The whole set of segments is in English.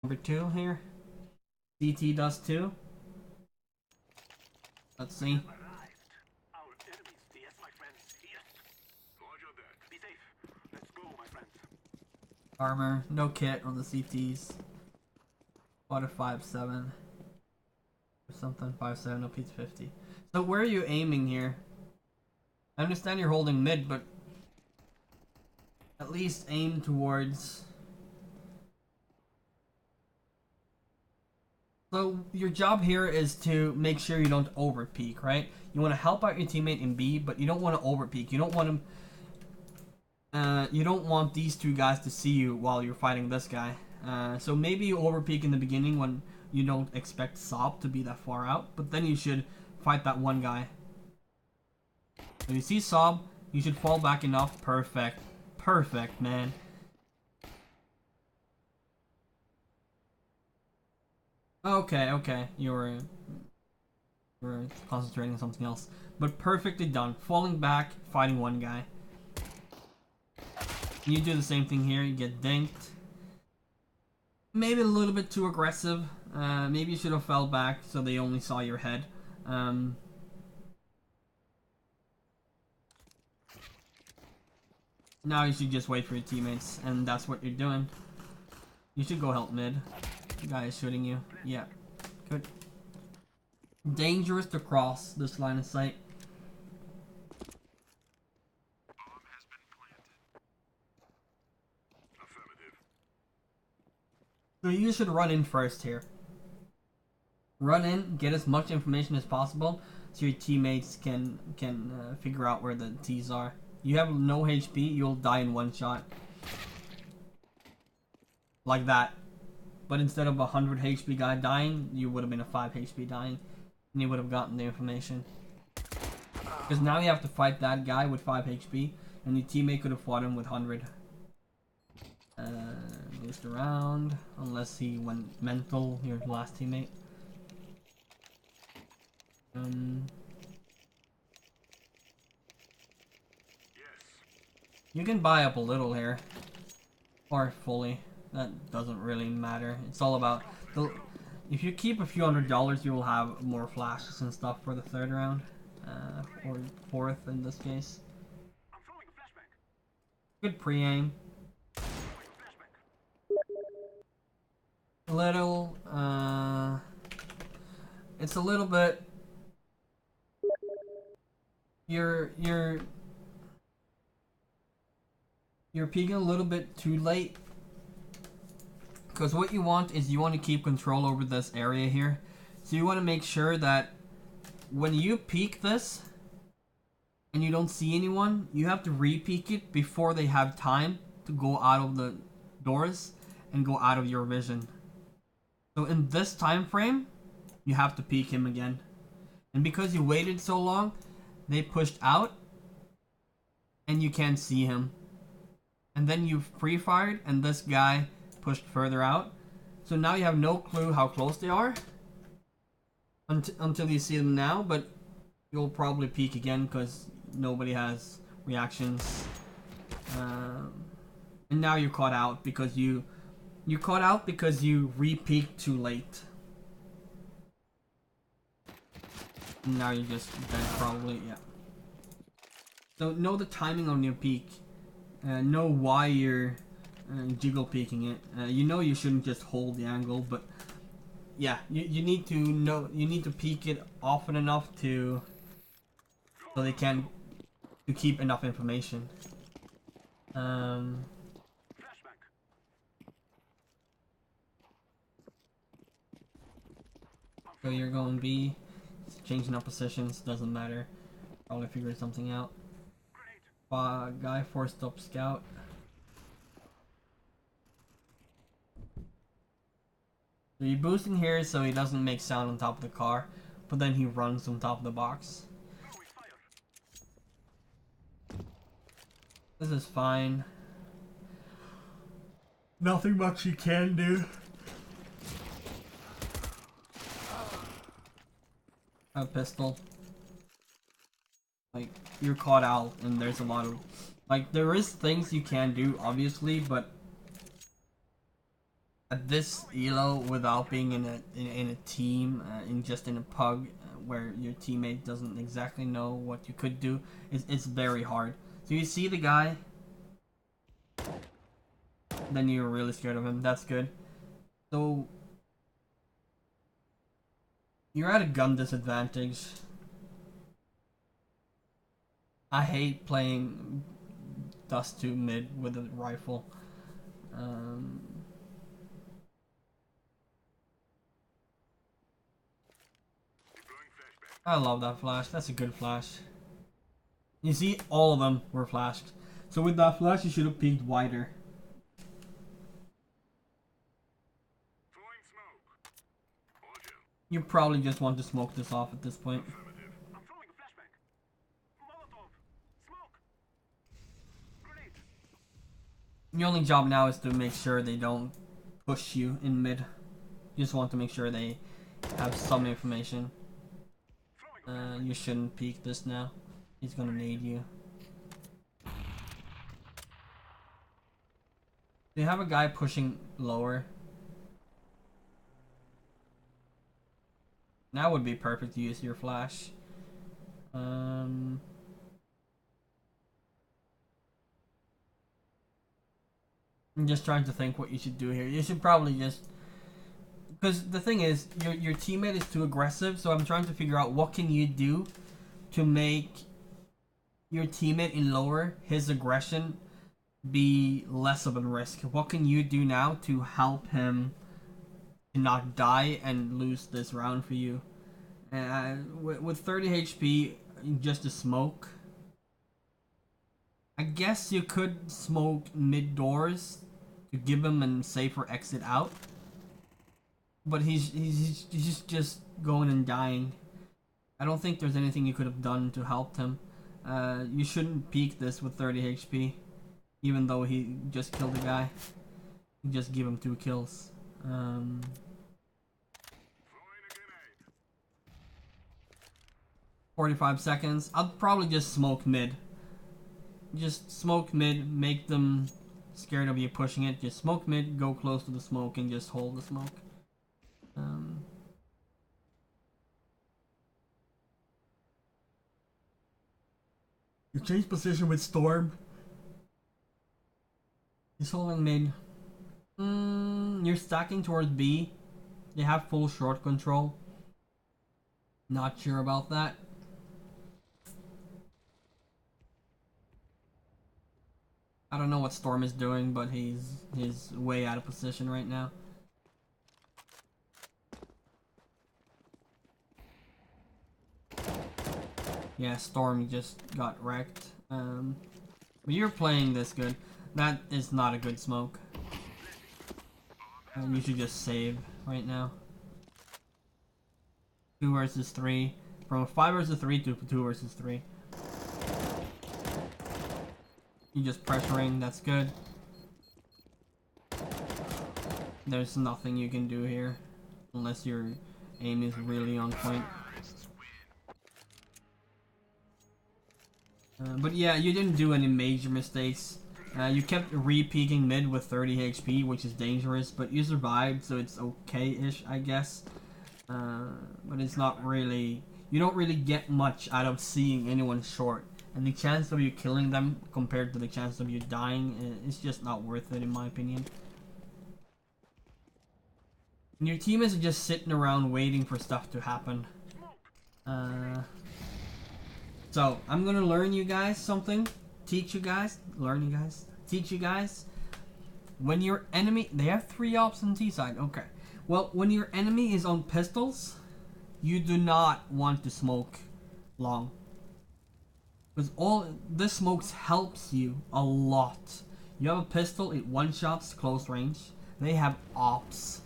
Number 2 here. CT does too. Let's see. Armor, no kit on the CTs. Water 5-7. Or something, 5-7, no P's 50. So where are you aiming here? I understand you're holding mid, but at least aim towards... So your job here is to make sure you don't over peek, right? You want to help out your teammate in B, but you don't want to over peek. You don't want him. You don't want these two guys to see you while you're fighting this guy. So maybe you over peek in the beginning when you don't expect Sob to be that far out, but then you should fight that one guy. When you see Sob, you should fall back enough. Perfect, perfect, man. Okay, you were concentrating on something else. But perfectly done. Falling back, fighting one guy. You do the same thing here, you get dinked. Maybe a little bit too aggressive. Maybe you should have fell back so they only saw your head. Now you should just wait for your teammates, and that's what you're doing. You should go help mid. The guy is shooting you. Yeah. Good. Dangerous to cross this line of sight. So you should run in first here. Run in, get as much information as possible, so your teammates can figure out where the T's are. You have no HP, you'll die in one shot. Like that. But instead of a 100 HP guy dying, you would have been a 5 HP dying. And you would have gotten the information. Because now you have to fight that guy with 5 HP, and your teammate could have fought him with 100. Moved around, unless he went mental, your last teammate. You can buy up a little here. Or fully. That doesn't really matter. It's all about... If you keep a few $100s, you will have more flashes and stuff for the 3rd round. Or 4th in this case. Good pre-aim. Little, it's a little bit... You're peeking a little bit too late. Because what you want is you want to keep control over this area here. So you want to make sure that when you peek this and you don't see anyone, you have to re-peek it before they have time to go out of the doors and go out of your vision. So in this time frame, you have to peek him again. And because you waited so long, they pushed out and you can't see him. And then you pre-fired and this guy pushed further out. So now you have no clue how close they are until you see them now, but you'll probably peek again because nobody has reactions. And now you're caught out because you re-peeked too late. And now you're just dead probably, yeah. So know the timing on your peek. Know why you're jiggle peeking it. You know you shouldn't just hold the angle, but yeah, you need to know, you need to peek it often enough so they can keep enough information. So you're going B, changing up positions, doesn't matter. Probably figure something out. Guy forced up scout. So you're boosting here so he doesn't make sound on top of the car, but then he runs on top of the box. This is fine. Nothing much you can do. A pistol. Like, you're caught out and there's a lot of... Like, there is things you can do, obviously, but... at this elo without being in a team, in just in a pug where your teammate doesn't exactly know what you could do, it's very hard. So you see the guy, then you're really scared of him. That's good. So you're at a gun disadvantage. I hate playing Dust 2 mid with a rifle. I love that flash. That's a good flash. You see, all of them were flashed. So with that flash, you should have peeked wider. You probably just want to smoke this off at this point. Your only job now is to make sure they don't push you in mid. You just want to make sure they have some information. You shouldn't peek this now. He's gonna nade you. Do you have a guy pushing lower? Now would be perfect to use your flash. I'm just trying to think what you should do here. You should probably just, because the thing is, your teammate is too aggressive. So I'm trying to figure out what can you do to make your teammate in lower, his aggression, be less of a risk. What can you do now to help him to not die and lose this round for you? With 30 HP, just a smoke. I guess you could smoke mid doors to give him a safer exit out. But he's just going and dying. I don't think there's anything you could have done to help him. You shouldn't peek this with 30 HP. Even though he just killed a guy. You just give him 2 kills. 45 seconds. I'll probably just smoke mid. Just smoke mid, make them scared of you pushing it. Just smoke mid, go close to the smoke, and just hold the smoke. You change position with Storm. He's holding mid. You're stacking towards B. They have full short control. Not sure about that. I don't know what Storm is doing, but he's way out of position right now. Yeah, Storm just got wrecked. But you're playing this good. That is not a good smoke. You should just save right now. 2 versus 3. From a 5 versus 3 to 2 versus 3. You just pressuring, that's good. There's nothing you can do here. Unless your aim is really on point. But yeah, you didn't do any major mistakes. You kept re-peeking mid with 30 HP, which is dangerous, but you survived, so it's okay-ish, I guess. But it's not really... You don't really get much out of seeing anyone short. And the chance of you killing them compared to the chance of you dying is just not worth it, in my opinion. And your team is just sitting around waiting for stuff to happen. So, I'm gonna learn you guys something. Teach you guys. Learn you guys. Teach you guys. When your enemy... They have 3 ops on T side. Okay. Well, when your enemy is on pistols, you do not want to smoke long. Because all this smokes helps you a lot. You have a pistol, it one-shots close range. They have ops.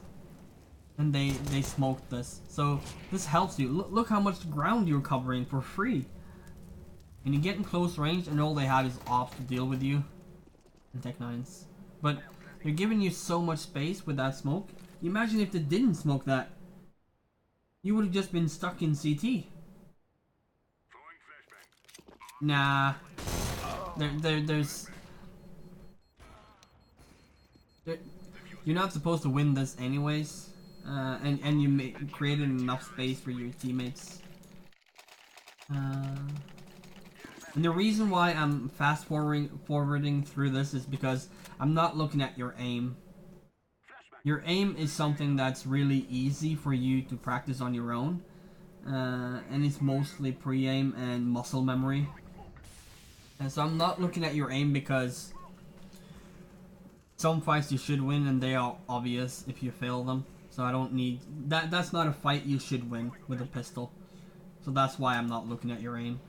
And they smoked this. So, this helps you. Look how much ground you're covering for free. And you get in close range and all they have is ops to deal with you. And Tech 9s. But they're giving you so much space with that smoke. You imagine if they didn't smoke that. You would have just been stuck in CT. Nah. You're not supposed to win this anyways. And you created enough space for your teammates. And the reason why I'm fast forwarding through this is because I'm not looking at your aim. Your aim is something that's really easy for you to practice on your own. And it's mostly pre-aim and muscle memory. And so I'm not looking at your aim because some fights you should win and they are obvious if you fail them. So I don't need... That's not a fight you should win with a pistol. So that's why I'm not looking at your aim.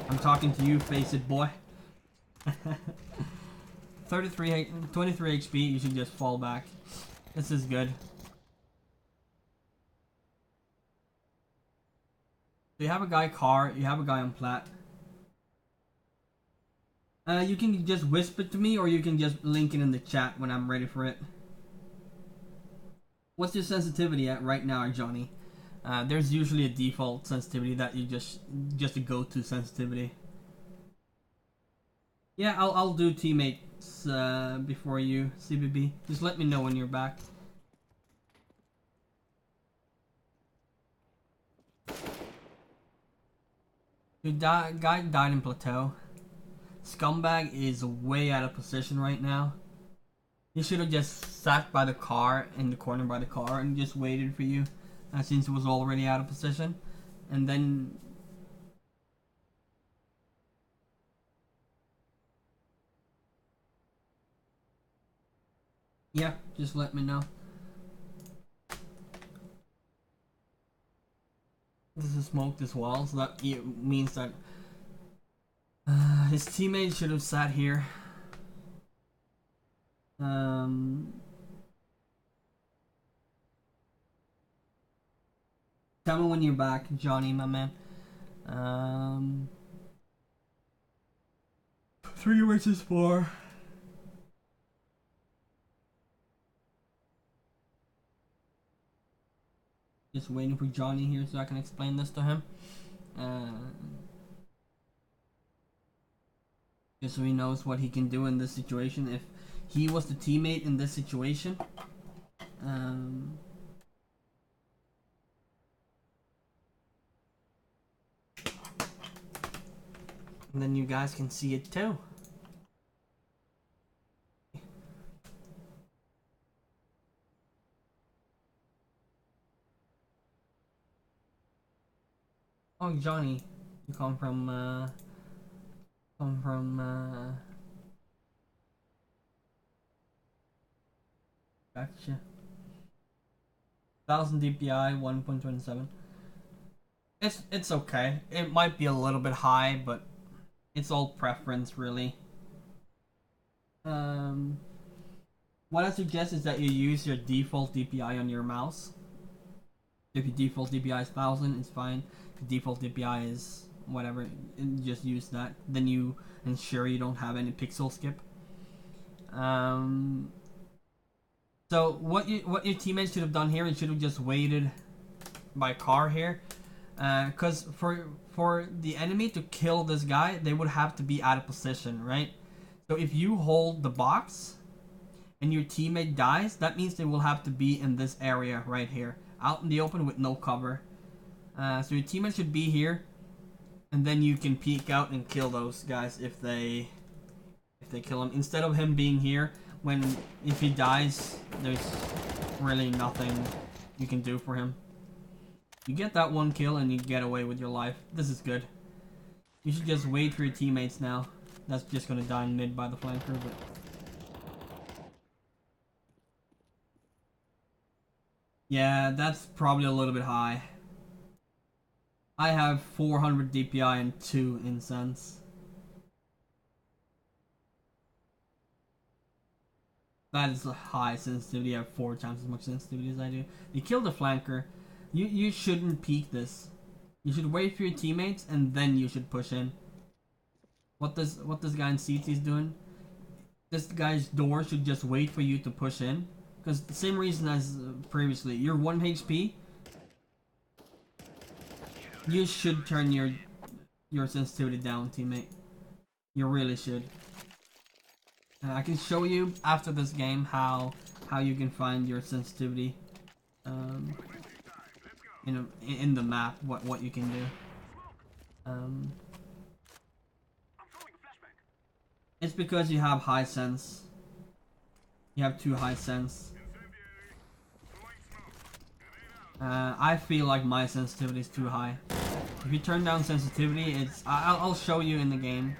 I'm talking to you, face it boy. 23 HP, you should just fall back. This is good. So you have a guy car, you have a guy on plat. You can just whisper to me or you can just link it in the chat when I'm ready for it. What's your sensitivity at right now, Jawnee? There's usually a default sensitivity that you just a go-to sensitivity. Yeah, I'll do teammates before you, CBB. Just let me know when you're back. Your guy died in plateau. Scumbag is way out of position right now. He should have just sat by the car, in the corner by the car, and just waited for you, since it was already out of position. And then... yeah, just let me know. This is smoked as well, so that means that his teammate should have sat here. Tell me when you're back, Jawnee, my man. 3 versus 4. Just waiting for Jawnee here so I can explain this to him. Just so he knows what he can do in this situation if he was the teammate in this situation. And then you guys can see it too. Oh, Jawnee, you come from gotcha. 1000 DPI, 1.27. It's okay. It might be a little bit high, but it's all preference, really. What I suggest is that you use your default DPI on your mouse. If your default DPI is 1000, it's fine. If your default DPI is whatever, just use that. Then you ensure you don't have any pixel skip. So what your teammates should have done here, it should have just waited by car here. Because for the enemy to kill this guy, they would have to be out of position, right? So if you hold the box and your teammate dies, that means they will have to be in this area right here, out in the open with no cover. So your teammate should be here, and then you can peek out and kill those guys if they kill him. Instead of him being here, if he dies, there's really nothing you can do for him. You get that one kill and you get away with your life. This is good. You should just wait for your teammates now. That's just gonna die in mid by the flanker, but... yeah, that's probably a little bit high. I have 400 DPI and 2 incense. That is a high sensitivity. I have 4 times as much sensitivity as I do. You kill the flanker. You shouldn't peek this. You should wait for your teammates and then you should push in. What this guy in CT is doing? This guy's door should just wait for you to push in. Because the same reason as previously. You're 1 HP. You should turn your sensitivity down, teammate. You really should. I can show you after this game how you can find your sensitivity in the map, what you can do. It's because you have high sense. You have too high sense. I feel like my sensitivity is too high. If you turn down sensitivity, it's I'll show you in the game.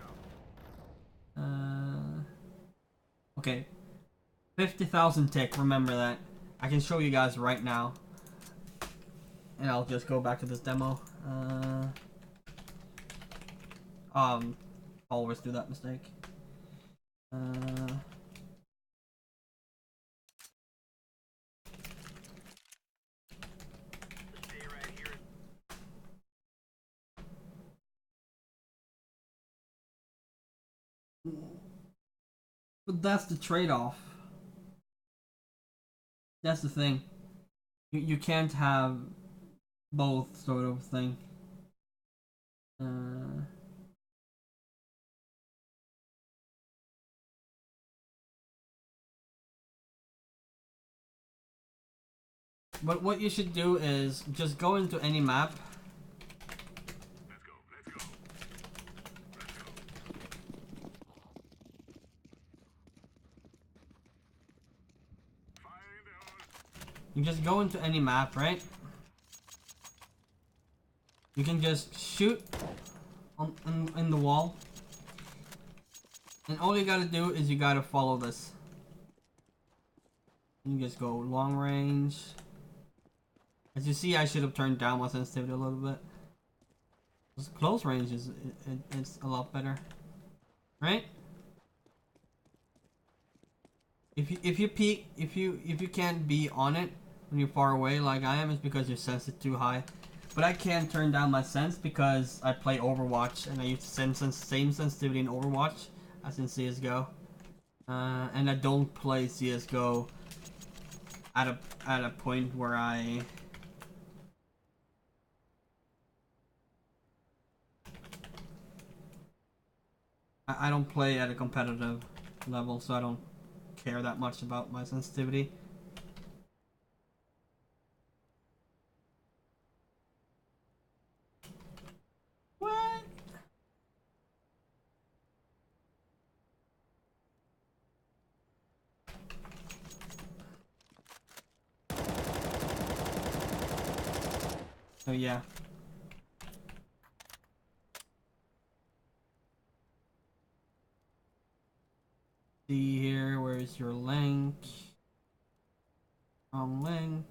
Okay, 50,000 tick. Remember that. I can show you guys right now, and I'll just go back to this demo. Always do that mistake. But that's the trade-off. That's the thing. You can't have both sort of thing. But what you should do is just go into any map. You just go into any map, right? You can just shoot in the wall. And all you gotta do is you gotta follow this. You just go long range. As you see, I should have turned down my sensitivity a little bit. Close range is it's a lot better, right? If you peek, if you can't be on it when you're far away like I am, it's because your sense is too high. But I can't turn down my sense because I play Overwatch and I use the same sensitivity in Overwatch as in CS:GO, and I don't play CS:GO at a point where I don't play at a competitive level, so I don't care that much about my sensitivity. What? So yeah. See here, where's your link? Wrong link.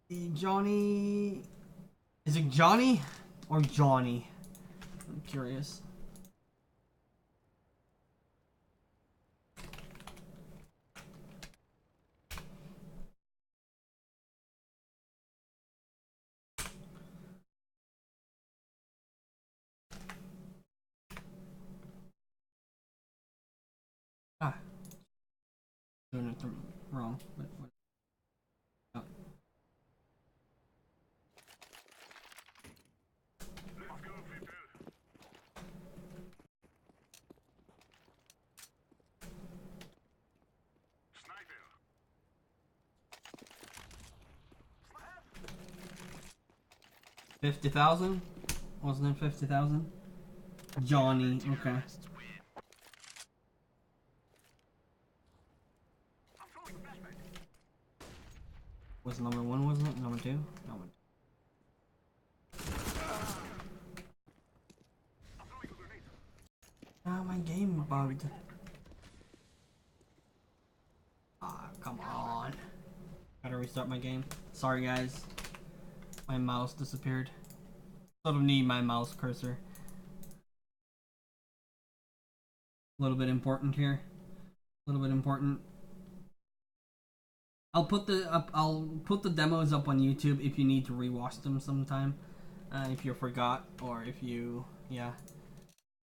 The Jawnee. Is it Jawnee or Jawnee? I'm curious. Ah, doing it wrong. What? Oh. $50,000? Wasn't it 50,000? Jawnee, okay. Was number one, wasn't it? Number two? Number two. Ah, my game bugged. Ah, come on. Gotta restart my game. Sorry, guys. My mouse disappeared. Sort of need my mouse cursor. A little bit important here. A little bit important. I'll put the demos up on YouTube if you need to rewatch them sometime. If you forgot or if you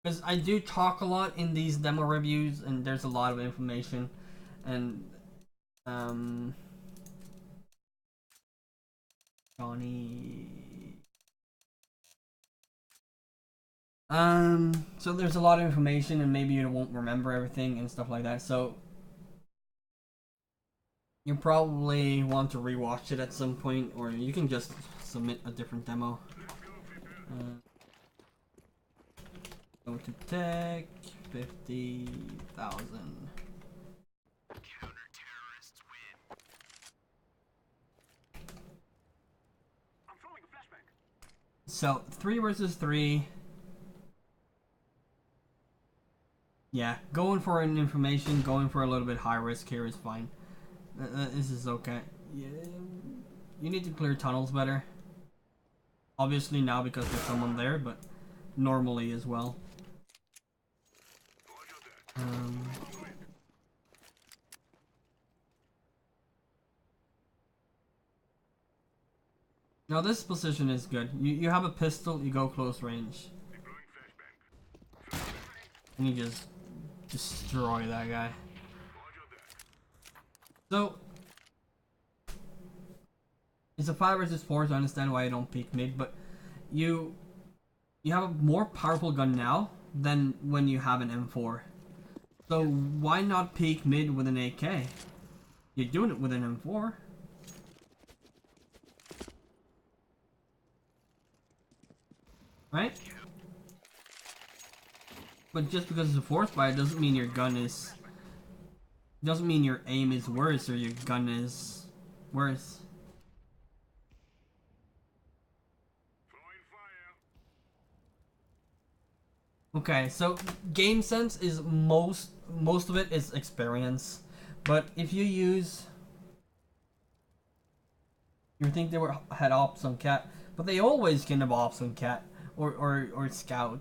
because I do talk a lot in these demo reviews and there's a lot of information and Jawnee. So there's a lot of information and maybe you won't remember everything and stuff like that. So you probably want to rewatch it at some point, or you can just submit a different demo. Go to tech, 50,000. So 3 versus 3. Yeah, going for an information, going for a little bit high risk here is fine. This is okay. Yeah, you need to clear tunnels better. Obviously now because there's someone there, but normally as well. Now this position is good. You have a pistol, you go close range. And you just destroy that guy. So it's a 5 versus 4, so I understand why you don't peek mid, but you have a more powerful gun now than when you have an M4. So why not peek mid with an AK? You're doing it with an M4. Right? But just because it's a force fire doesn't mean your gun is... doesn't mean your aim is worse or your gun is worse. Okay, so game sense is most of it is experience. But if you use... You think they had ops on cat, but they always can have ops on cat. Or scout,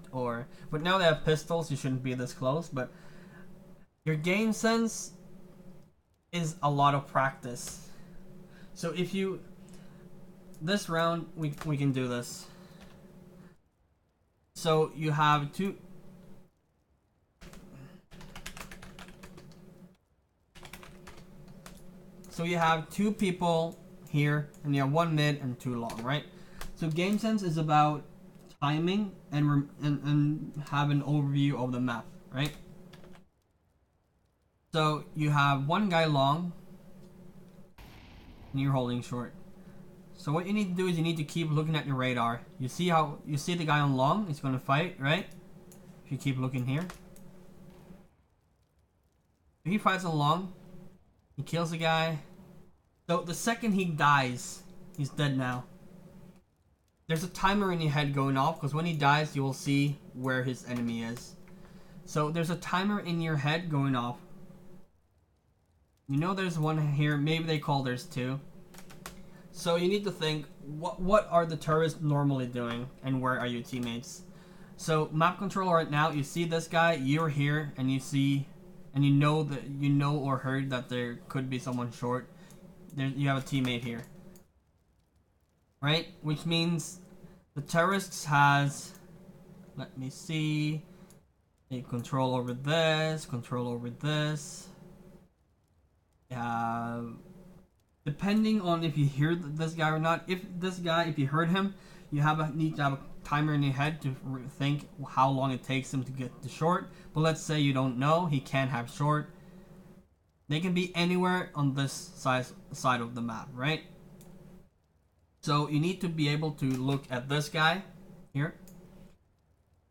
but now they have pistols, you shouldn't be this close, but your game sense is a lot of practice. So if you, this round we can do this. So you have two, people here, and you have 1 mid and 2 long, right? So game sense is about timing and have an overview of the map, right? So you have 1 guy long and you're holding short. So what you need to do is you need to keep looking at your radar. You see the guy on long is going to fight, right? If you keep looking here. If he fights on long, he kills the guy. So the second he dies, he's dead now. There's a timer in your head going off because when he dies, you will see where his enemy is. So there's a timer in your head going off. You know there's one here. Maybe they call there's 2. So you need to think, what are the terrorists normally doing and where are your teammates? So map control right now, you see this guy, you're here, and you see, and you know or heard that there could be someone short. You have a teammate here. Right? Which means the terrorists has, let me see, they control over this, control over this. Depending on if you hear this guy or not, if you heard him, you need to have a timer in your head to think how long it takes him to get to short. But let's say you don't know, he can't have short. They can be anywhere on this side of the map, right? So you need to be able to look at this guy here.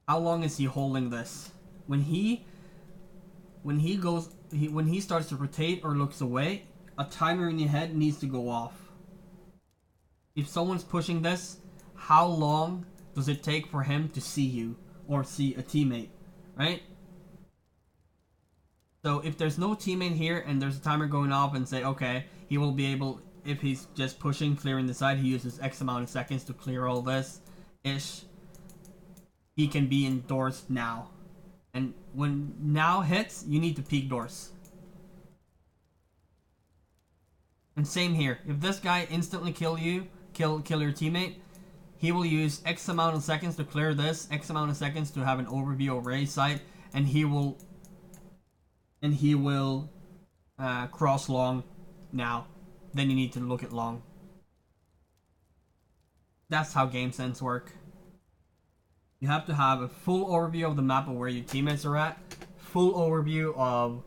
How long is he holding this? When he starts to rotate or looks away, a timer in your head needs to go off. If someone's pushing this, how long does it take for him to see you or see a teammate, right? So if there's no teammate here and there's a timer going off and say, okay, he will be able, if he's just pushing, clearing the side, he uses X amount of seconds to clear all this ish. He can be indoors now. And when now hits, you need to peek doors. And same here. If this guy instantly kill your teammate, he will use X amount of seconds to clear this, X amount of seconds to have an overview of Ray's site, and he will cross long now. Then you need to look at long. That's how game sense work. You have to have a full overview of the map of where your teammates are at, full overview of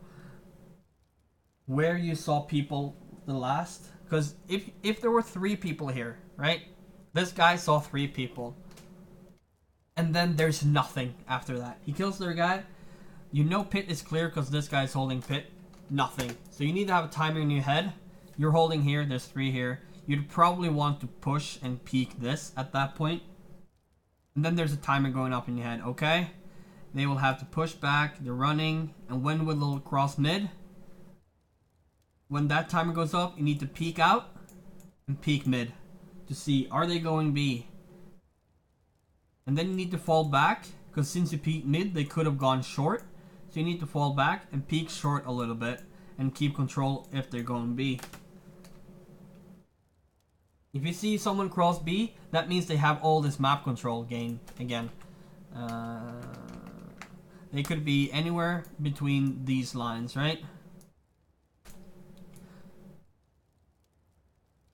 where you saw people the last. Because if there were 3 people here, right? This guy saw 3 people. And then there's nothing after that. He kills their guy. You know pit is clear because this guy's holding pit. Nothing. So you need to have a timer in your head. You're holding here. There's 3 here. You'd probably want to push and peek this at that point. And then there's a timer going up in your head. Okay? They will have to push back. They're running. And when will they cross mid? When that timer goes up, you need to peek out and peek mid to see, are they going B? And then you need to fall back, because since you peeked mid, they could have gone short. So you need to fall back and peek short a little bit and keep control if they're going B. If you see someone cross B, that means they have all this map control gain again. They could be anywhere between these lines, right?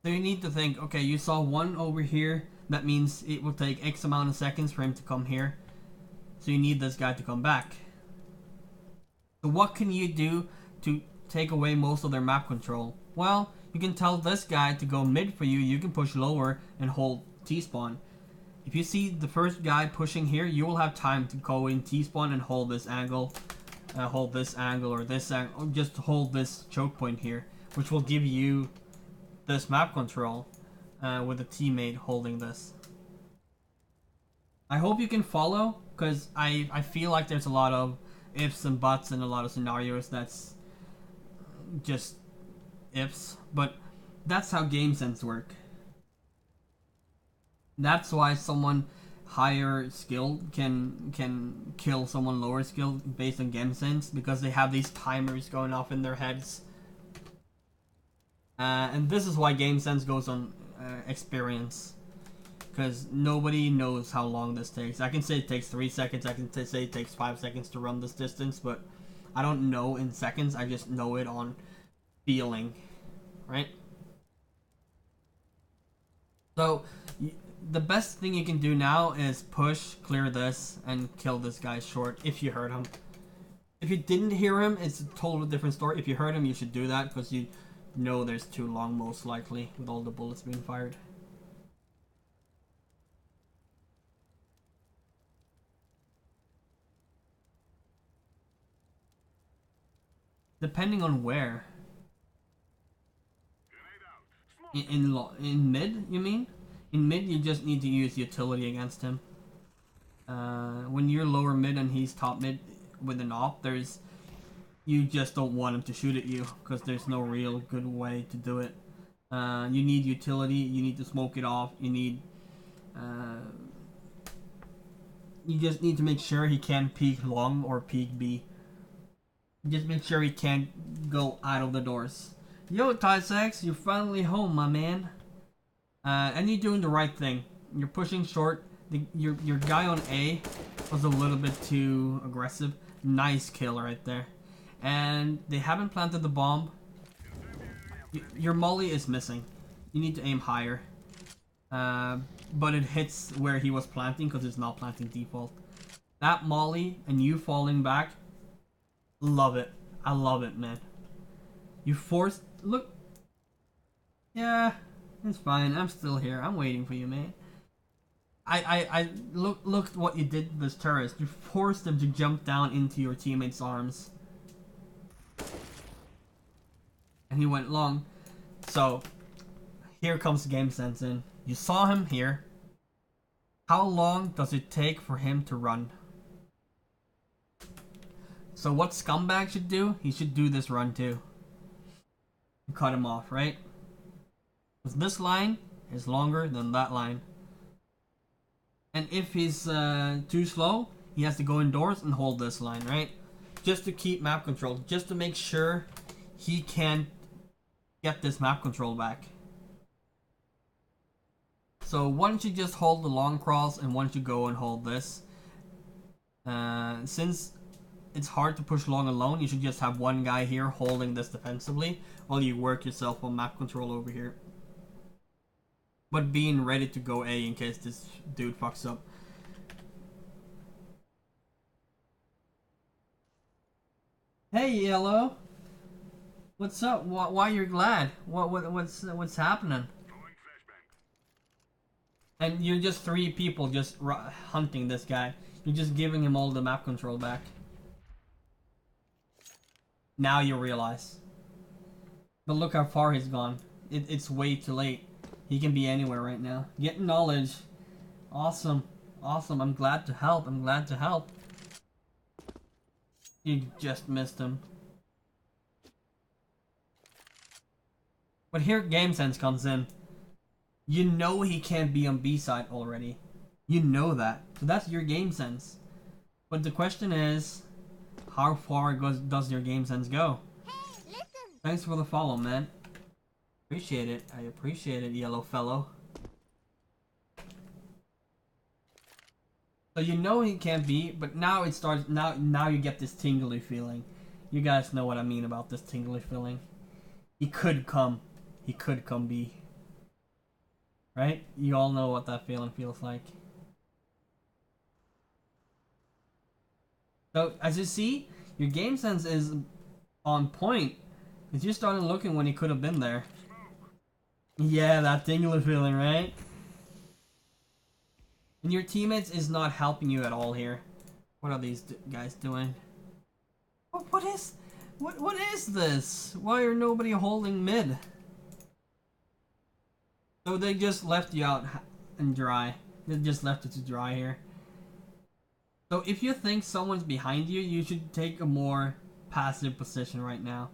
So you need to think, okay, you saw one over here. That means it will take X amount of seconds for him to come here. So you need this guy to come back. So what can you do to take away most of their map control? Well, you can tell this guy to go mid for you. You can push lower and hold T-spawn. If you see the first guy pushing here, you will have time to go in T-spawn and hold this angle. Hold this angle or this angle. Or just hold this choke point here, which will give you this map control with a teammate holding this. I hope you can follow, because I feel like there's a lot of ifs and buts and a lot of scenarios that's just ifs, but that's how game sense work. That's why someone higher skill can kill someone lower skill based on game sense, because they have these timers going off in their heads. And this is why game sense goes on experience, because nobody knows how long this takes. I can say it takes 3 seconds, I can say it takes 5 seconds to run this distance, but I don't know in seconds, I just know it on feeling, right? So the best thing you can do now is push, clear this, and kill this guy short if you heard him. If you didn't hear him, it's a totally different story. If you heard him, you should do that, because you know there's too long most likely with all the bullets being fired. Depending on where. In mid, you mean? In mid, you just need to use utility against him. When you're lower mid and he's top mid with an op, you just don't want him to shoot at you, because there's no real good way to do it. You need utility, you need to smoke it off, you just need to make sure he can't peek long or peek B. Just make sure he can't go out of the doors. Yo, TheZartex, you're finally home, my man. And you're doing the right thing. You're pushing short. Your guy on A was a little bit too aggressive. Nice kill right there. And they haven't planted the bomb. Your molly is missing. You need to aim higher. But it hits where he was planting, because it's not planting default. That molly and you falling back, love it. I love it, man. You forced... Look. Yeah, it's fine. I'm still here. I'm waiting for you, man. I look what you did to this terrorist. You forced him to jump down into your teammate's arms. And he went long. So, here comes game sense in. You saw him here. How long does it take for him to run? So what scumbag should do? He should do this run too. Cut him off, right? Because this line is longer than that line. And if he's too slow, he has to go indoors and hold this line, right? Just to keep map control. Just to make sure he can't get this map control back. So why don't you just hold the long cross, and why don't you go and hold this? Since it's hard to push long alone, you should just have one guy here holding this defensively while you work yourself on map control over here. But being ready to go A in case this dude fucks up. Yellow. What's up? Why you're glad? What's happening? And you're just 3 people just hunting this guy. You're just giving him all the map control back. Now you realize. But look how far he's gone. It's way too late. He can be anywhere right now. Get knowledge. Awesome. Awesome. I'm glad to help. I'm glad to help. You just missed him. But here game sense comes in. You know he can't be on B side already. You know that. So that's your game sense. But the question is, how far does your game sense go? Hey, listen. Thanks for the follow, man. Appreciate it. I appreciate it, yellow fellow. So you know he can't be, but now it starts. Now you get this tingly feeling. You guys know what I mean about this tingly feeling. He could come. He could come B. Right? You all know what that feeling feels like. So, as you see, your game sense is on point. Because you started looking when he could have been there. Yeah, that tingly feeling, right? And your teammates is not helping you at all here. What are these guys doing? What is this? Why are nobody holding mid? So they just left you out and dry. They just left it to dry here. So if you think someone's behind you, you should take a more passive position right now.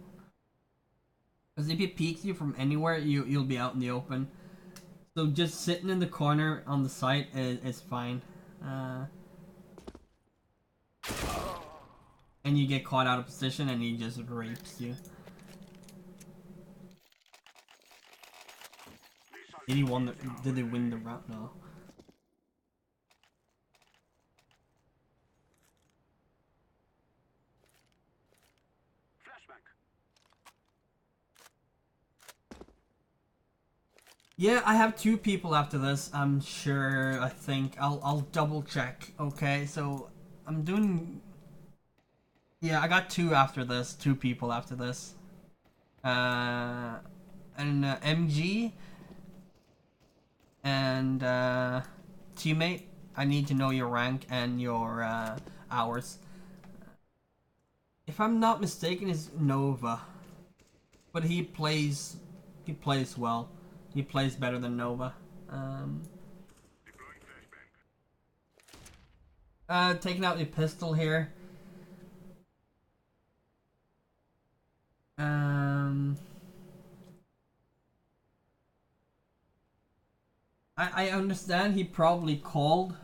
Because if he peeks you from anywhere, you'll be out in the open. So just sitting in the corner on the site is fine. And you get caught out of position and he just rapes you. Did they win the round? No. Yeah, I have 2 people after this. I'm sure. I think I'll double check. Okay, so I'm doing. Yeah, I got 2 after this. 2 people after this. And MG and teammate. I need to know your rank and your hours. If I'm not mistaken, it's Nova, but he plays well. He plays better than Nova. Taking out the pistol here. I understand he probably called.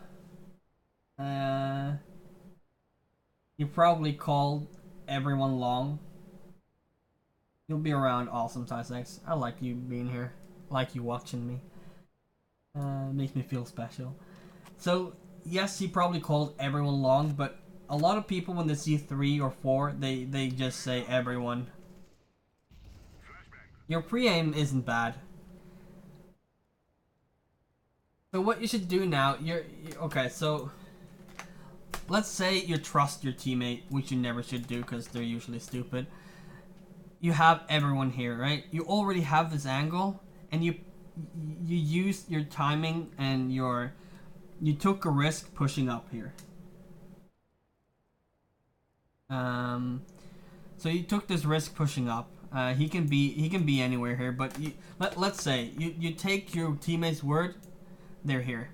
He probably called everyone long. You'll be around. Awesome, TheZartex. I like you being here. I like you watching me. Makes me feel special. So yes, he probably called everyone long, but a lot of people when they see 3 or 4, they just say everyone. Your pre-aim isn't bad. So what you should do now, you're okay, so let's say you trust your teammate, which you never should do because they're usually stupid. You have everyone here, right? You already have this angle, and you use your timing and you took a risk pushing up here. So you took this risk pushing up. He can be anywhere here, but let's say you take your teammate's word. They're here,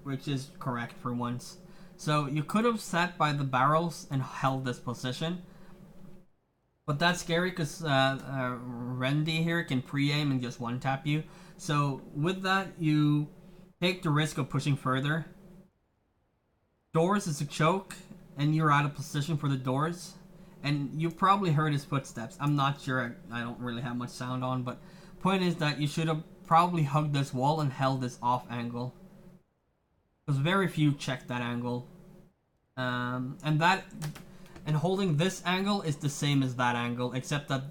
which is correct for once. So you could have sat by the barrels and held this position, but that's scary because Randy here can pre-aim and just one-tap you. So with that, you take the risk of pushing further. Doors is a choke, and you're out of position for the doors. And you probably heard his footsteps. I'm not sure. I don't really have much sound on, but point is that you should have probably hugged this wall and held this off angle. Because very few check that angle. And holding this angle is the same as that angle, except that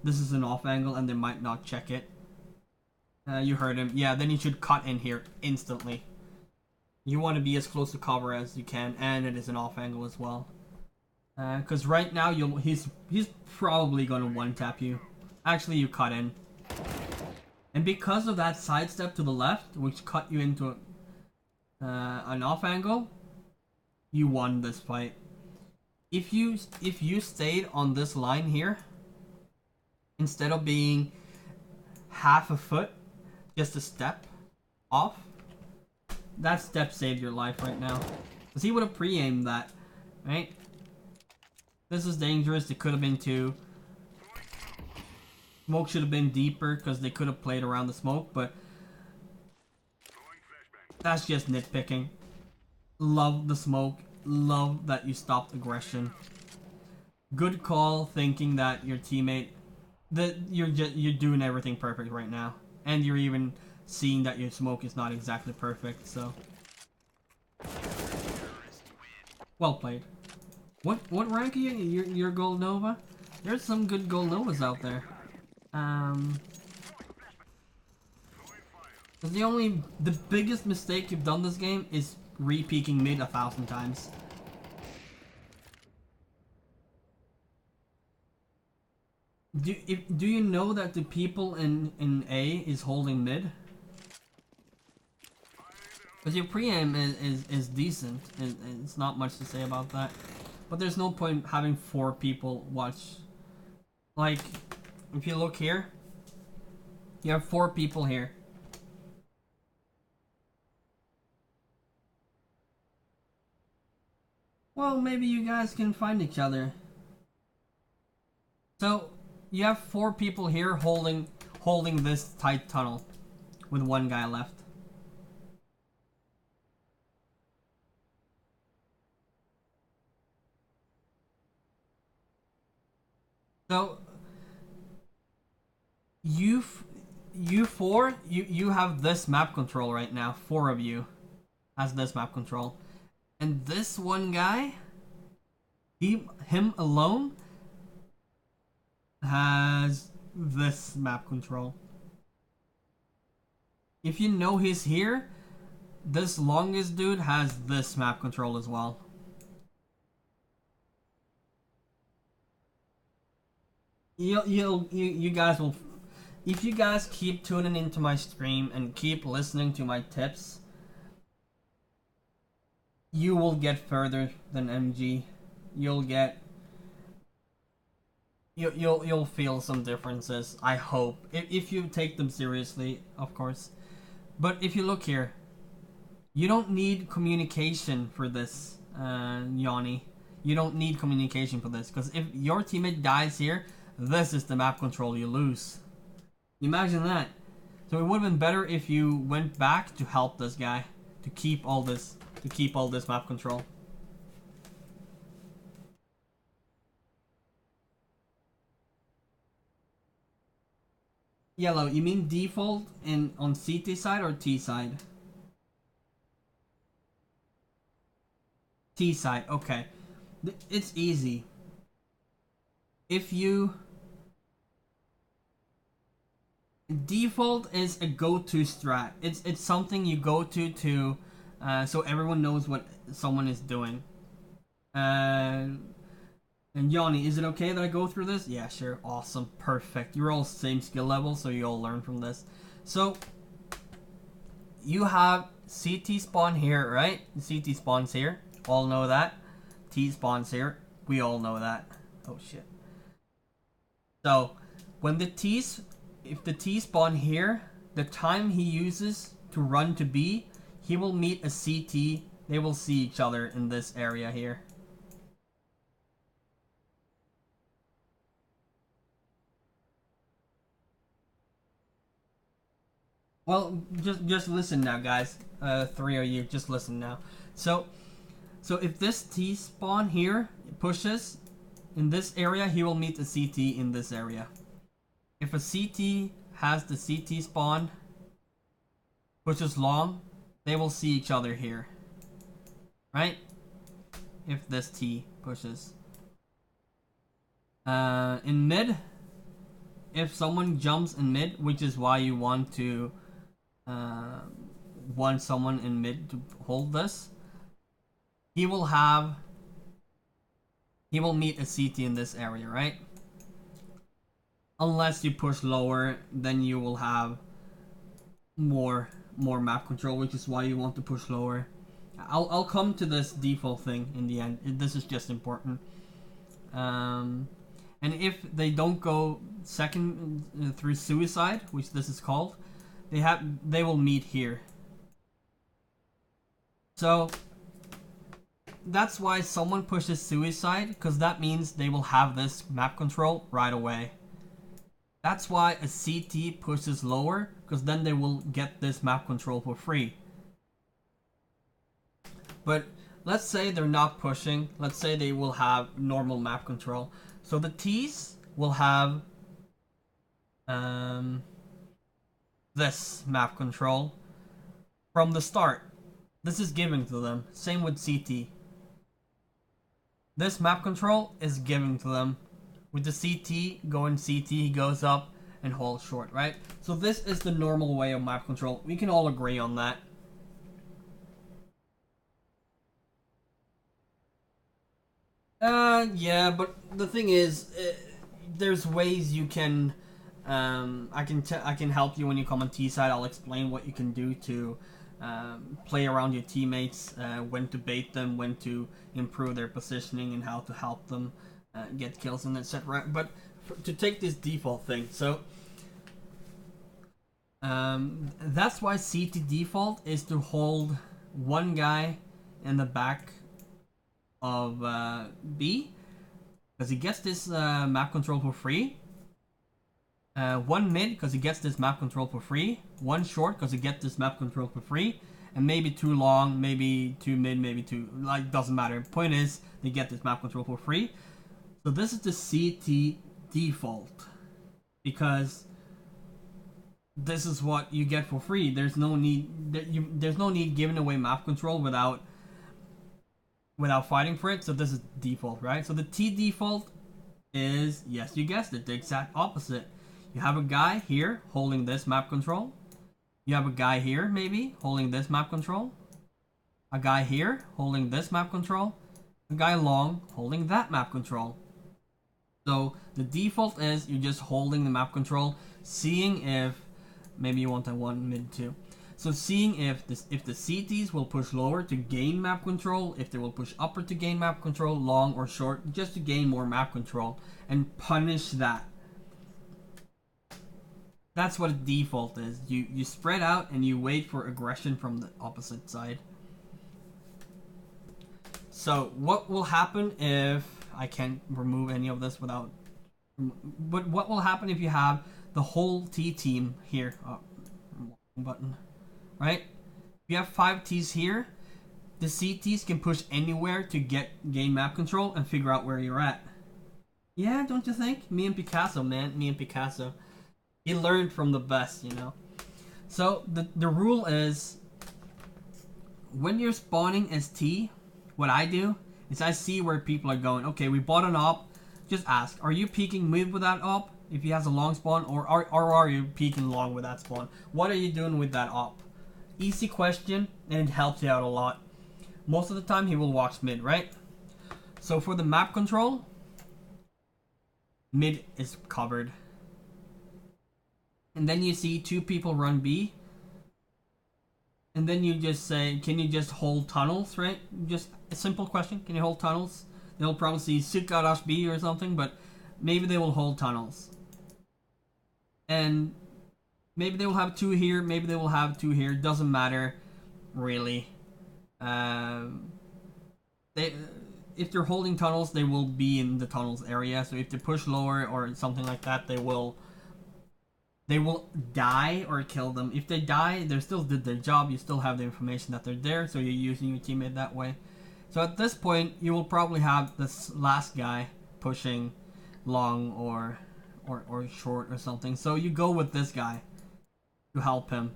this is an off angle and they might not check it. You heard him. Yeah, then you should cut in here instantly. You want to be as close to cover as you can, and it is an off angle as well. Because right now he's probably gonna one tap you. Actually, you cut in, and because of that sidestep to the left, which cut you into an off angle, you won this fight. If you stayed on this line here, instead of being half a foot, just a step off, that step saved your life right now. Because he would have pre-aimed that, right? This is dangerous. It could have been two. Smoke should have been deeper because they could have played around the smoke, but that's just nitpicking. Love the smoke. Love that you stopped aggression. Good call thinking that your teammate, that you're doing everything perfect right now, and you're even seeing that your smoke is not exactly perfect. So well played. What rank are you? You're Gold Nova? There's some good Gold Novas out there. The biggest mistake you've done this game is re-peeking mid 1,000 times. Do you know that the people in A is holding mid? Because your pre-aim is decent. It's not much to say about that. But there's no point having 4 people watch. Like, if you look here, you have 4 people here. Well, maybe you guys can find each other. So, you have 4 people here holding this tight tunnel with 1 guy left. So, you have this map control right now. 4 of you has this map control. And this one guy, him alone, has this map control. If you know he's here, this longest dude has this map control as well. You guys will, if you guys keep tuning into my stream and keep listening to my tips, you will get further than MG. You'll feel some differences, I hope, if you take them seriously, of course. But if you look here, you don't need communication for this, Jawnee. You don't need communication for this, because if your teammate dies here, this is the map control you lose. Imagine that. So it would have been better if you went back to help this guy, to keep all this map control. Yellow, you mean default on CT side or T side? T side, okay. It's easy. If you... Default is a go-to strat. It's something you go to so everyone knows what someone is doing. And Jawnee, is it okay that I go through this? Yeah, sure. Awesome. Perfect. You're all same skill level, so you all learn from this. So, you have CT spawn here, right? CT spawns here. All know that. T spawns here. We all know that. Oh, shit. So, when if the T spawn here, the time he uses to run to B, he will meet a CT. They will see each other in this area here. Well, just listen now, guys. 3 of you, just listen now. So if this T spawn here pushes in this area, he will meet a CT in this area. If a CT has the CT spawn, pushes long, they will see each other here. Right? If this T pushes. In mid, if someone jumps in mid, which is why you want to want someone in mid to hold this, he will have he will meet a CT in this area, right? Unless you push lower, then you will have more map control, which is why you want to push lower. I'll come to this default thing in the end. This is just important. And if they don't go second through suicide, which this is called, they will meet here. So that's why someone pushes suicide, because that means they will have this map control right away. That's why a CT pushes lower, because then they will get this map control for free. But let's say they're not pushing. Let's say they will have normal map control. So the T's will have this map control from the start. This is given to them. Same with CT. This map control is given to them. With the CT, going CT, he goes up and holds short, right? So this is the normal way of map control. We can all agree on that. Yeah, but the thing is, there's ways you can, I can help you when you come on T side. I'll explain what you can do to play around your teammates, when to bait them, when to improve their positioning, and how to help them get kills and etc. But to take this default thing, so that's why CT default is to hold one guy in the back of B, because he gets this map control for free. One mid, because he gets this map control for free. One short, because he gets this map control for free. And maybe two long, maybe two mid, maybe two, like, doesn't matter. Point is, they get this map control for free. So this is the CT default, because this is what you get for free. There's no need, there's no need giving away map control without fighting for it. So this is default, right? So the T default is, yes, you guessed it, the exact opposite. You have a guy here holding this map control. You have a guy here, maybe, holding this map control. A guy here holding this map control. A guy long holding that map control. So the default is you're just holding the map control, seeing if maybe you want that one mid too. So seeing if the CTs will push lower to gain map control, if they will push upper to gain map control, long or short, just to gain more map control, and punish that. That's what a default is. You spread out and you wait for aggression from the opposite side. So what will happen if I can't remove any of this without? But what will happen if you have the whole T team here? Oh, button, right? If you have 5 T's here, the CTs can push anywhere to gain map control and figure out where you're at. Yeah, don't you think? Me and Picasso, man. Me and Picasso. He learned from the best, you know. So the rule is, when you're spawning as T, what I do is I see where people are going. Okay, we bought an op. Just ask, are you peeking mid with that op if he has a long spawn, or are you peeking long with that spawn? What are you doing with that op? Easy question, and it helps you out a lot. Most of the time he will watch mid, right? So for the map control, mid is covered. And then you see 2 people run B. And then you just say, can you just hold tunnels, right? Just a simple question. Can you hold tunnels? They'll probably see Sukarash B or something, but maybe they will hold tunnels. And maybe they will have 2 here, maybe they will have 2 here. Doesn't matter, really. If they're holding tunnels, they will be in the tunnels area. So if they push lower or something like that, they will die or kill them. If they die, they still did their job. You still have the information that they're there, so you're using your teammate that way. So at this point, you will probably have this last guy pushing long or short or something. So you go with this guy to help him.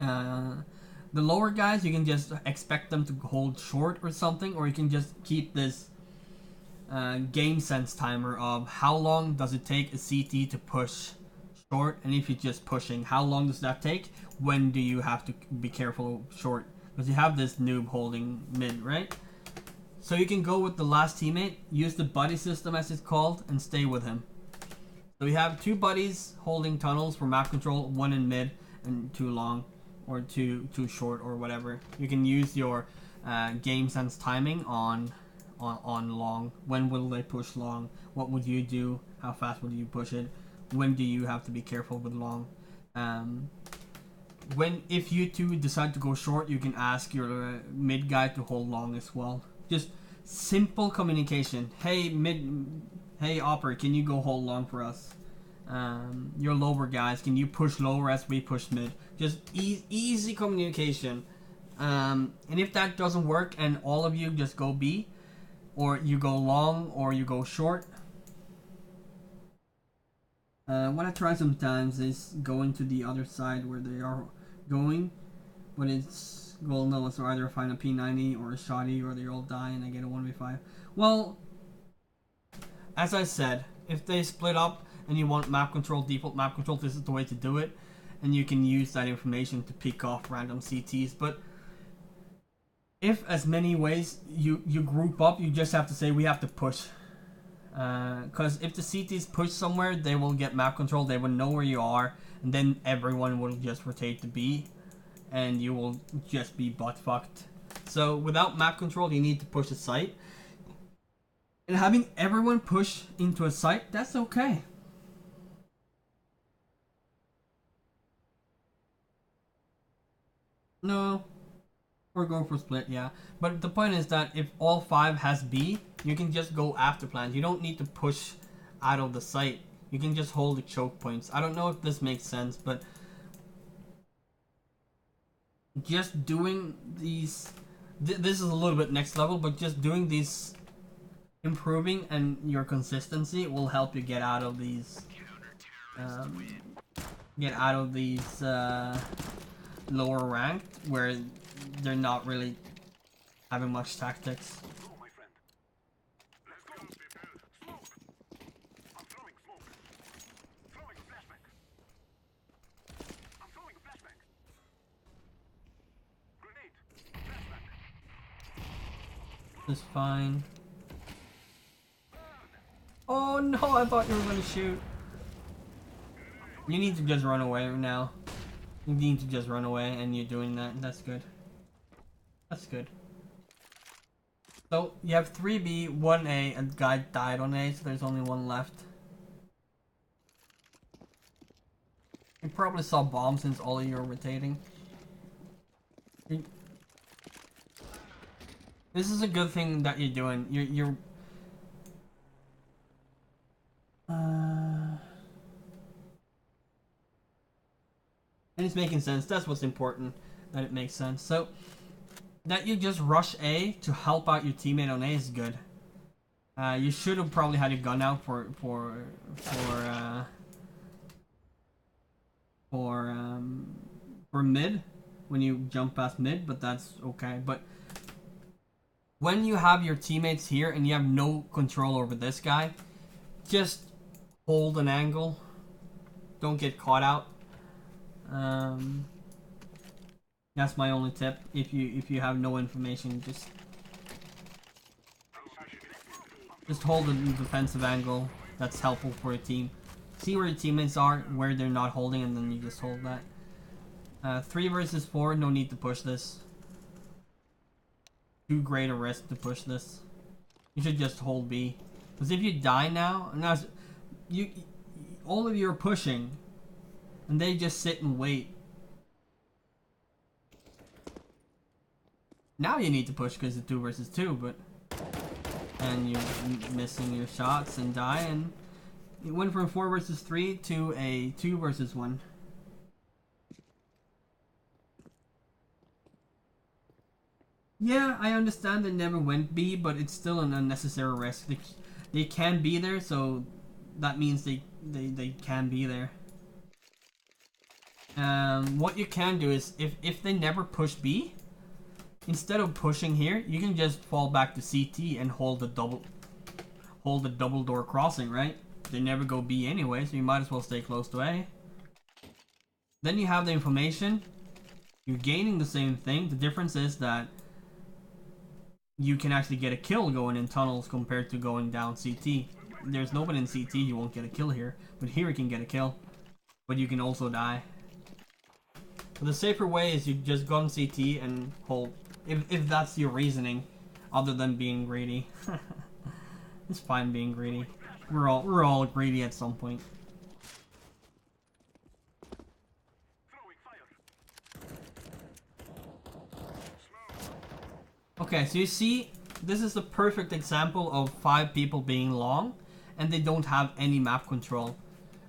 The lower guys, you can just expect them to hold short or something, or you can just keep this game sense timer of how long does it take a CT to push short, and if you're just pushing, how long does that take? When do you have to be careful short? Because you have this noob holding mid, right? So you can go with the last teammate, use the buddy system as it's called, and stay with him. So we have 2 buddies holding tunnels for map control, 1 in mid and 2 long, or 2 short, or whatever. You can use your game sense timing on long. When will they push long? What would you do? How fast would you push it? When do you have to be careful with long? If you two decide to go short, you can ask your mid guy to hold long as well. Just simple communication. Hey Opper, can you go hold long for us? Your lower guys, can you push lower as we push mid? Just easy communication. And if that doesn't work and all of you just go B, or you go long, or you go short, what I try sometimes is going to the other side where they are going, but it's, well, no, it's either find a P90 or a shoddy, or they all die and I get a 1v5. Well, as I said, if they split up and you want map control, default map control, this is the way to do it, and you can use that information to pick off random CTs. But if as many ways you group up, you just have to say we have to push. Because if the CTs push somewhere, they will get map control, they will know where you are, and then everyone will just rotate to B, and you will just be butt fucked. So without map control, you need to push a site. And having everyone push into a site, that's okay. No. Or go for split, yeah. But the point is that if all 5 has B, you can just go after plans. You don't need to push out of the site. You can just hold the choke points. I don't know if this makes sense, but just doing these... this is a little bit next level, but just doing these... improving and your consistency will help you get out of these... lower ranked, where they're not really having much tactics. This is fine. Oh no, I thought you were gonna shoot. You need to just run away now. You need to just run away, and you're doing that. That's good. That's good. So, you have 3B, 1A, and the guy died on A, so there's only 1 left. You probably saw bombs since all of you are rotating. This is a good thing that you're doing. You're and it's making sense. That's what's important, that it makes sense. So that you just rush A to help out your teammate on A is good. You should have probably had your gun out for mid when you jump past mid, but that's okay. But when you have your teammates here and you have no control over this guy, just hold an angle. Don't get caught out. That's my only tip. If you have no information, just hold a defensive angle. That's helpful for your team. See where your teammates are, where they're not holding, and then you just hold that. 3 versus 4, no need to push this. Too great a risk to push this. You should just hold B. Because if you die now, all of you are pushing, and they just sit and wait. Now you need to push because it's 2 versus 2, but... and you're missing your shots and die, and you went from 4 versus 3 to a 2 versus 1. Yeah, I understand they never went B, but it's still an unnecessary risk. They can be there, so that means they can be there. What you can do is, if they never push B, instead of pushing here, you can just fall back to CT and hold the double door crossing, right? They never go B anyway, so you might as well stay close to A. Then you have the information. You're gaining the same thing. The difference is that you can actually get a kill going in tunnels compared to going down CT. There's nobody in CT, you won't get a kill here. But here you can get a kill. But you can also die. So the safer way is you just go on CT and hold. If that's your reasoning, other than being greedy. It's fine being greedy. We're all greedy at some point. Okay, so you see, this is the perfect example of 5 people being long, and they don't have any map control.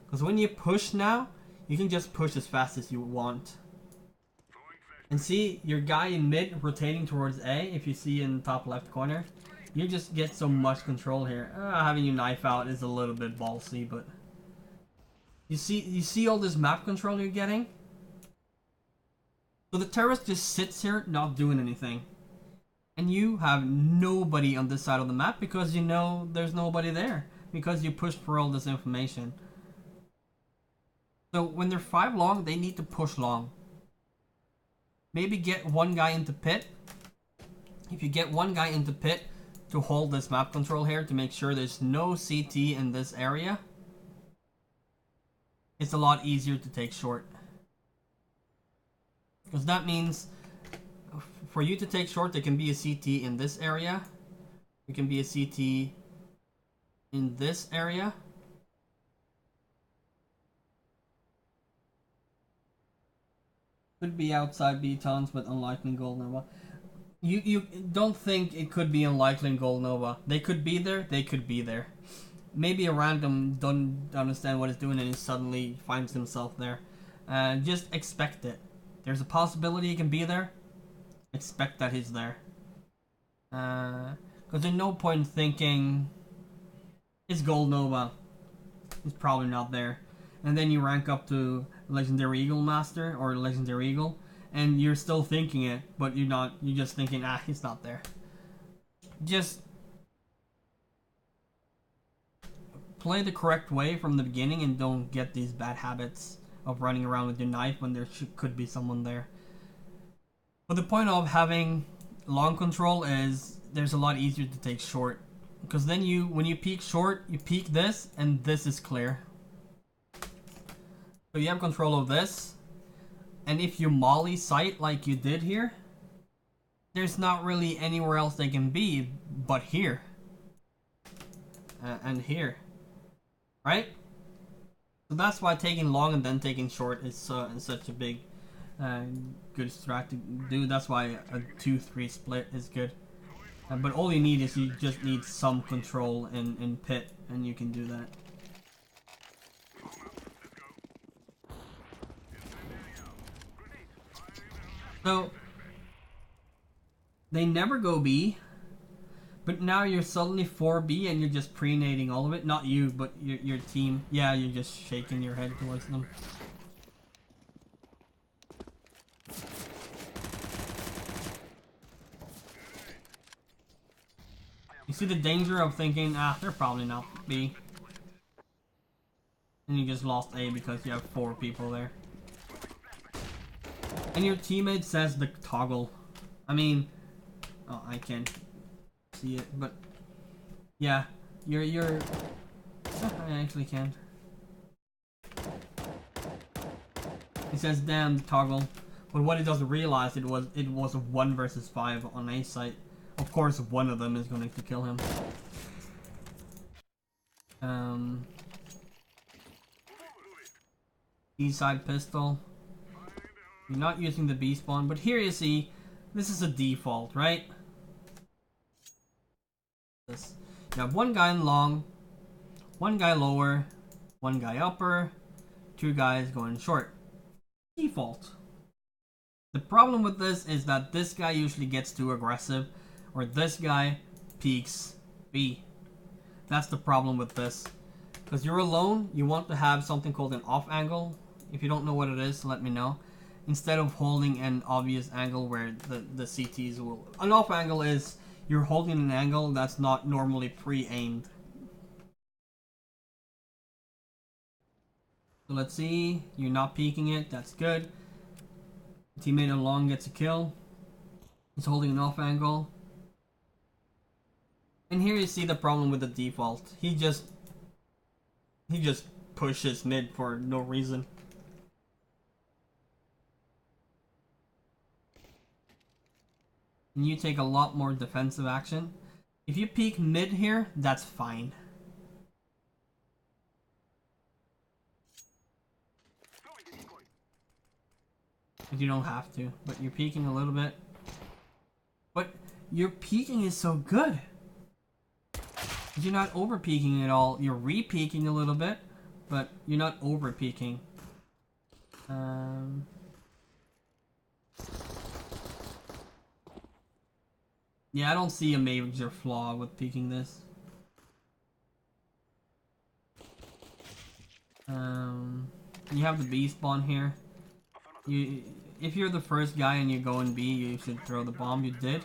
Because when you push now, you can just push as fast as you want. And see, your guy in mid rotating towards A, if you see in the top left corner, you just get so much control here. Having your knife out is a little bit ballsy, but you see all this map control you're getting? So the terrorist just sits here not doing anything. And you have nobody on this side of the map because you know there's nobody there. Because you pushed for all this information. So when they're 5 long, they need to push long. Maybe get one guy into pit. If you get one guy into pit to hold this map control here to make sure there's no CT in this area, it's a lot easier to take short. Because that means for you to take short, there can be a CT in this area. There can be a CT in this area. Could be outside B-tons, but unlikely in Gold Nova. You don't think it could be unlikely in Gold Nova. They could be there, they could be there. Maybe a random don't understand what it's doing and he suddenly finds himself there. Just expect it. There's a possibility he can be there. Expect that he's there. Because there's no point thinking it's Gold Nova. He's probably not there. And then you rank up to Legendary Eagle Master or Legendary Eagle, and you're still thinking it, but you're not. You're just thinking, he's not there. Just play the correct way from the beginning and don't get these bad habits of running around with your knife when there could be someone there. But the point of having long control is there's a lot easier to take short. Because then when you peek short, you peek this, and this is clear. So you have control of this. And if you molly sight like you did here, there's not really anywhere else they can be but here. And here. Right? So that's why taking long and then taking short is such a big good strat to do. That's why a 2-3 split is good. But all you need is you just need some control in pit, and you can do that. So they never go B, but now you're suddenly 4B and you're just pre-nading all of it. Not you, but your team. Yeah, you're just shaking your head towards them. You see the danger of thinking, they're probably not B. And you just lost A because you have 4 people there. And your teammate says the toggle. I mean, I can't see it, but yeah, you're. I actually can't. He says damn toggle, but what he doesn't realize it was a 1 versus 5 on A site. Of course, one of them is going to kill him. B-side pistol. You're not using the B spawn, but here you see, this is a default, right? This. You have one guy in long, one guy lower, one guy upper, 2 guys going short. Default. The problem with this is that this guy usually gets too aggressive, or this guy peeks B. That's the problem with this. Because you're alone, you want to have something called an off angle. If you don't know what it is, let me know. Instead of holding an obvious angle where the CTs will... An off angle is you're holding an angle that's not normally pre-aimed. So let's see, you're not peeking it, that's good. Teammate along gets a kill. He's holding an off angle. And here you see the problem with the default. He just pushes mid for no reason. And you take a lot more defensive action. If you peek mid here, that's fine. But you don't have to. But you're peeking a little bit. But your peeking is so good. You're not over peeking at all. You're re-peeking a little bit, but you're not over peeking. Yeah, I don't see a major flaw with peeking this. You have the B spawn here. If you're the first guy and you go in B, you should throw the bomb. You did.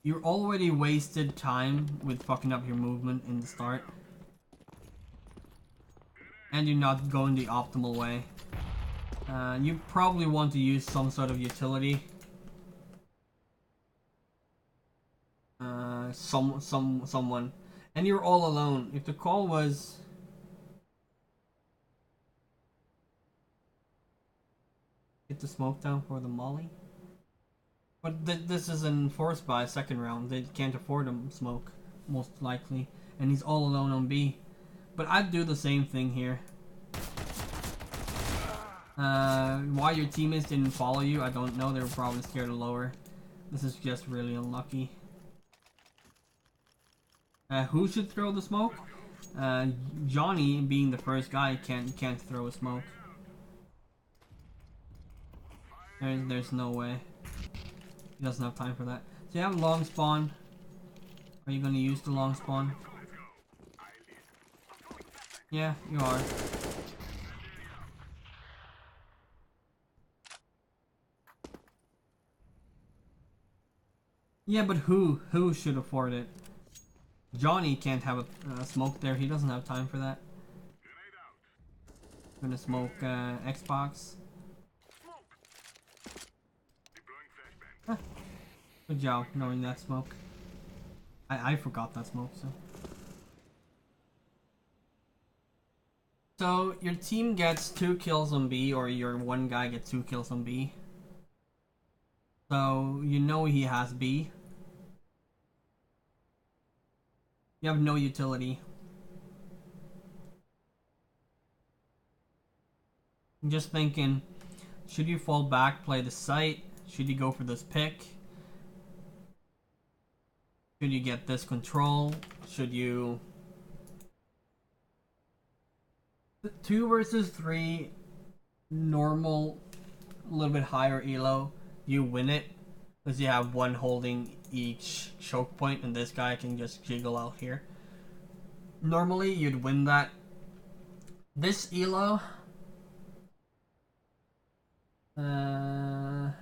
You already wasted time with fucking up your movement in the start. And you're not going the optimal way. You probably want to use some sort of utility. Someone. And you're all alone. If the call was... Get the smoke down for the molly. But this is enforced by second round. They can't afford a smoke, most likely. And he's all alone on B. But I'd do the same thing here. Why your teammates didn't follow you, I don't know. They were probably scared of lower. This is just really unlucky. Who should throw the smoke? Jawnee, being the first guy, can't throw a smoke. There's no way. He doesn't have time for that. So you have long spawn. Are you going to use the long spawn? Yeah, you are. Yeah, but who should afford it? Jawnee can't have a smoke there. He doesn't have time for that. I'm gonna smoke Xbox. Huh. Good job knowing that smoke. I forgot that smoke, so. So your team gets 2 kills on B, or your one guy gets 2 kills on B. So you know he has B. You have no utility. I'm just thinking, should you fall back, play the site? Should you go for this pick? Should you get this control? Should you... 2 versus 3, normal, a little bit higher elo, you win it. Because you have one holding each choke point, and this guy can just jiggle out here. Normally, you'd win that. This elo... no,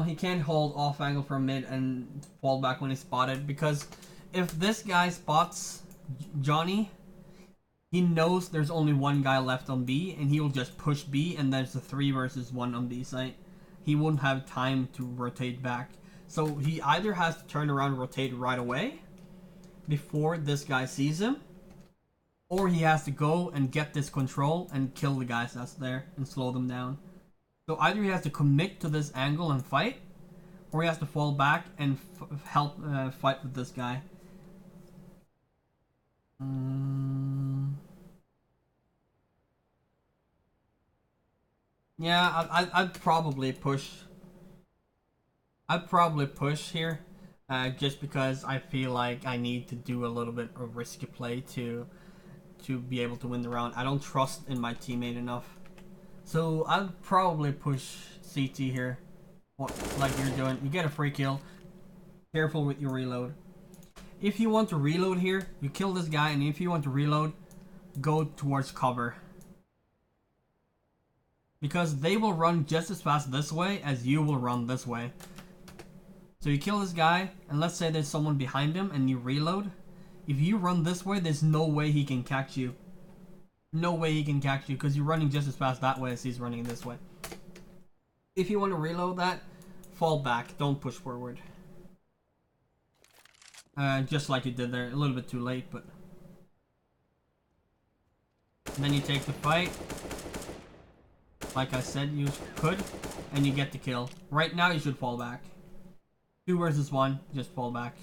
he can't hold off angle from mid and fall back when he's spotted, because if this guy spots Jawnee, he knows there's only one guy left on B, and he will just push B, and there's a 3 versus 1 on B site. He won't have time to rotate back. So he either has to turn around and rotate right away before this guy sees him, or he has to go and get this control and kill the guys that's there and slow them down. So either he has to commit to this angle and fight, or he has to fall back and help fight with this guy. Yeah, I'd probably push. I'd probably push here, just because I feel like I need to do a little bit of risky play to be able to win the round. I don't trust in my teammate enough. So I'd probably push CT here, like you're doing. You get a free kill. Careful with your reload. If you want to reload here, you kill this guy, and if you want to reload, go towards cover. Because they will run just as fast this way as you will run this way. So you kill this guy, and let's say there's someone behind him and you reload. If you run this way, there's no way he can catch you. No way he can catch you, because you're running just as fast that way as he's running this way. If you want to reload that, fall back. Don't push forward. Just like you did there. A little bit too late, but... And then you take the fight. Like I said, you could. And you get the kill. Right now, you should fall back. 2 versus 1. Just fall back.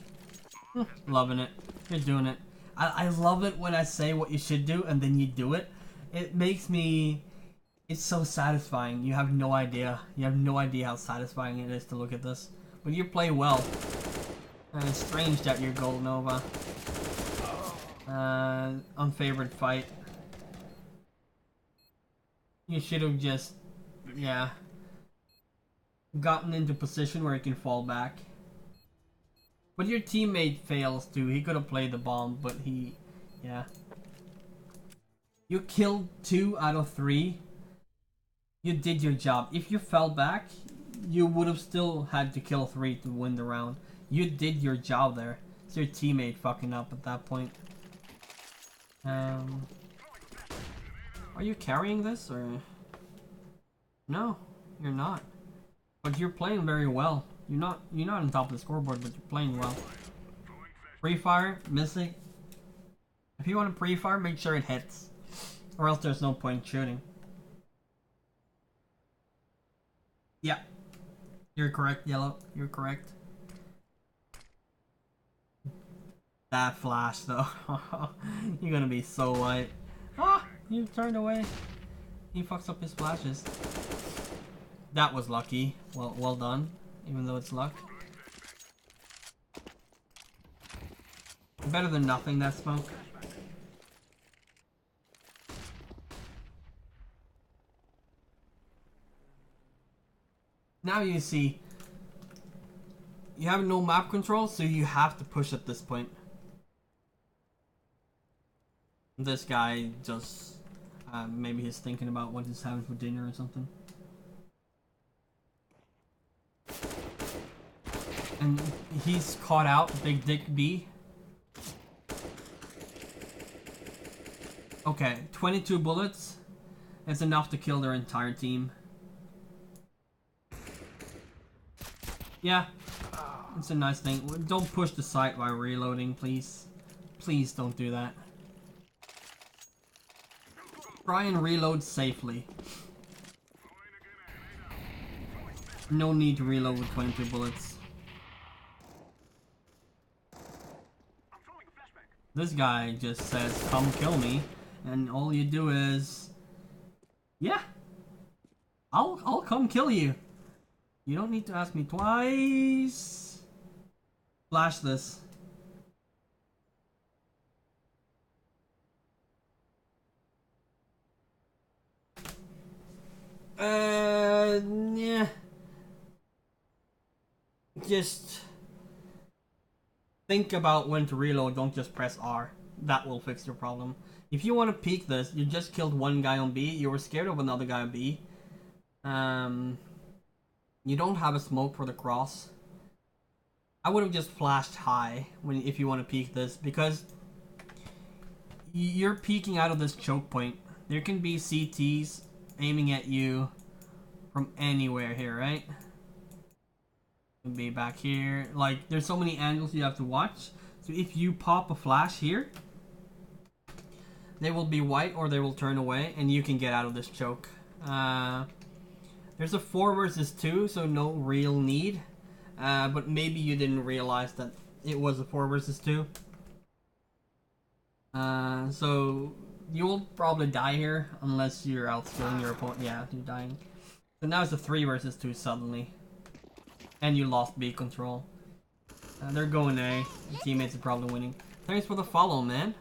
Loving it. You're doing it. I love it when I say what you should do and then you do it. It makes me... It's so satisfying. You have no idea. You have no idea how satisfying it is to look at this. But you play well. And it's strange that you're Gold Nova. Unfavored fight. You should have just... Yeah. Gotten into position where you can fall back. But your teammate fails too. He could have played the bomb, but he... Yeah. You killed 2 out of 3. You did your job. If you fell back, you would have still had to kill 3 to win the round. You did your job there. It's your teammate fucking up at that point. Are you carrying this or... No, you're not. But you're playing very well. You're not on top of the scoreboard, but you're playing well. Pre-fire, missing. If you want to pre-fire, make sure it hits. Or else there's no point shooting. Yeah. You're correct, Yellow. You're correct. That flash, though. You're gonna be so white. Ah! You turned away. He fucks up his flashes. That was lucky. Well done. Even though it's luck. Better than nothing, that smoke. Now you see, you have no map control, so you have to push at this point. This guy just, maybe he's thinking about what he's having for dinner or something. And he's caught out, Big Dick B. Okay, 22 bullets. It's enough to kill their entire team. Yeah, it's a nice thing. Don't push the site while reloading, please. Please don't do that. Try and reload safely. No need to reload with 22 bullets. This guy just says, come kill me. And all you do is... Yeah. I'll come kill you. You don't need to ask me twice. Flash this. Yeah. Just think about when to reload, don't just press R. That will fix your problem. If you want to peek this, you just killed one guy on B, you were scared of another guy on B. You don't have a smoke for the cross. I would have just flashed high if you want to peek this, because you're peeking out of this choke point. There can be CTs aiming at you from anywhere here, right? Could be back here. Like, there's so many angles you have to watch. So if you pop a flash here, they will be white or they will turn away, and you can get out of this choke. There's a 4 versus 2, so no real need. But maybe you didn't realize that it was a 4 versus 2. So you will probably die here unless you're outskilling your opponent. Yeah, you're dying. So now it's a 3 versus 2 suddenly. And you lost B control. They're going A. Your teammates are probably winning. Thanks for the follow, man.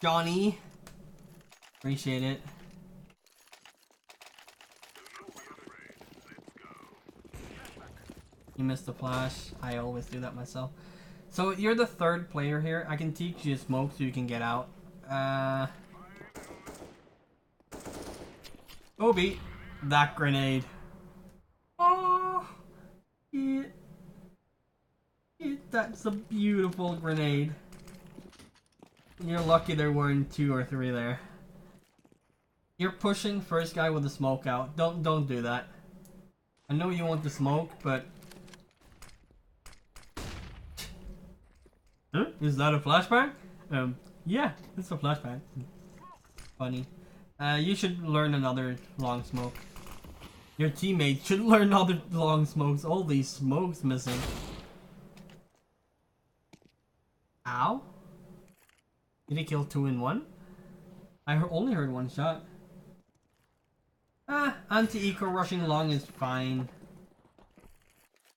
Jawnee. Appreciate it. You missed the flash. I always do that myself. So you're the 3rd player here. I can teach you smoke so you can get out. Obi, that grenade. Oh, that's a beautiful grenade. You're lucky there weren't 2 or 3 there. You're pushing first guy with the smoke out. Don't do that. I know you want the smoke, but Huh? Is that a flashbang? Yeah, it's a flashbang. Funny. You should learn another long smoke. Your teammate should learn other long smokes. All these smokes missing. Ow? Did he kill 2 in 1? I only heard 1 shot. Anti-eco rushing long is fine.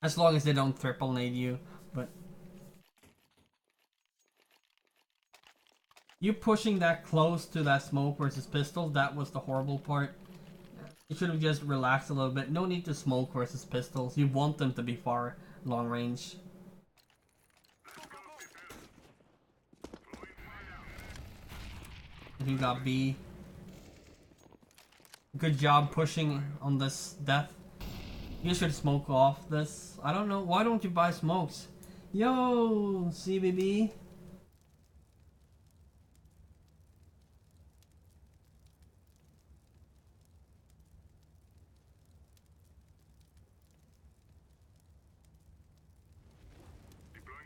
As long as they don't triple nade you. But you pushing that close to that smoke versus pistol, that was the horrible part. You should have just relaxed a little bit. No need to smoke versus pistols. You want them to be far long range. You got B. Good job pushing on this death. You should smoke off this. I don't know. Why don't you buy smokes? Yo, CBB.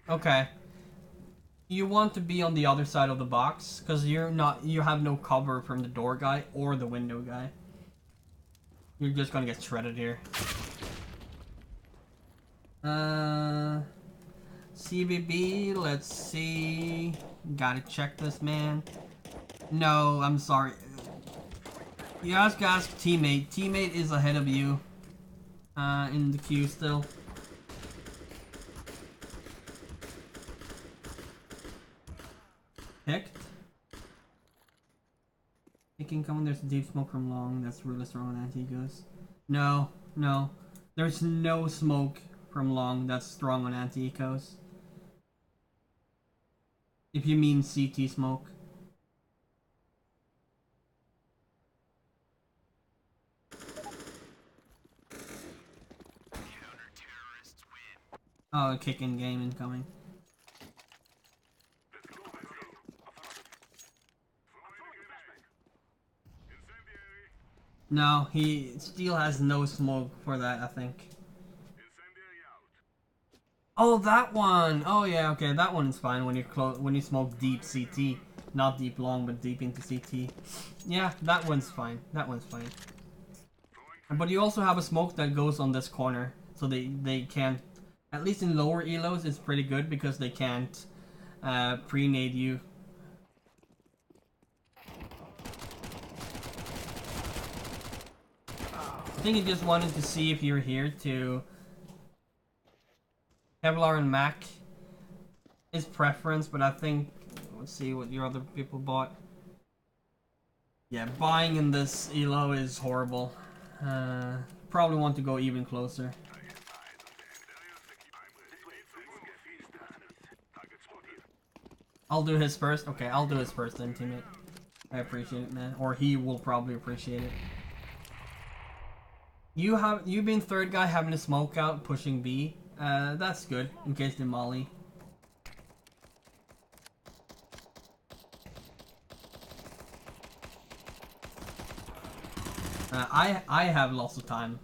Okay. You want to be on the other side of the box because you have no cover from the door guy or the window guy. You're just gonna get shredded here. CBB, let's see. Gotta check this, man. No, I'm sorry. You ask teammate. Teammate is ahead of you. In the queue still. Picked. Thinking coming, there's a deep smoke from long. That's really strong on anti-ecos. No. There's no smoke from long that's strong on anti-ecos. If you mean CT smoke. Oh, kick in game incoming. No, he still has no smoke for that, I think. Oh, that one! Oh yeah, okay, that one's fine when you smoke deep CT. Not deep long, but deep into CT. Yeah, that one's fine. That one's fine. But you also have a smoke that goes on this corner, so they can't. At least in lower elos, it's pretty good because they can't pre-nade you. I think he just wanted to see if you're here to Kevlar and Mac is preference, but I think let's see what your other people bought. Yeah, buying in this elo is horrible. Probably want to go even closer. I'll do his first. Okay, I'll do his first then, teammate. I appreciate it, man. Or he will probably appreciate it. You being third guy having a smoke out, pushing B. That's good in case they molly. I have lots of time.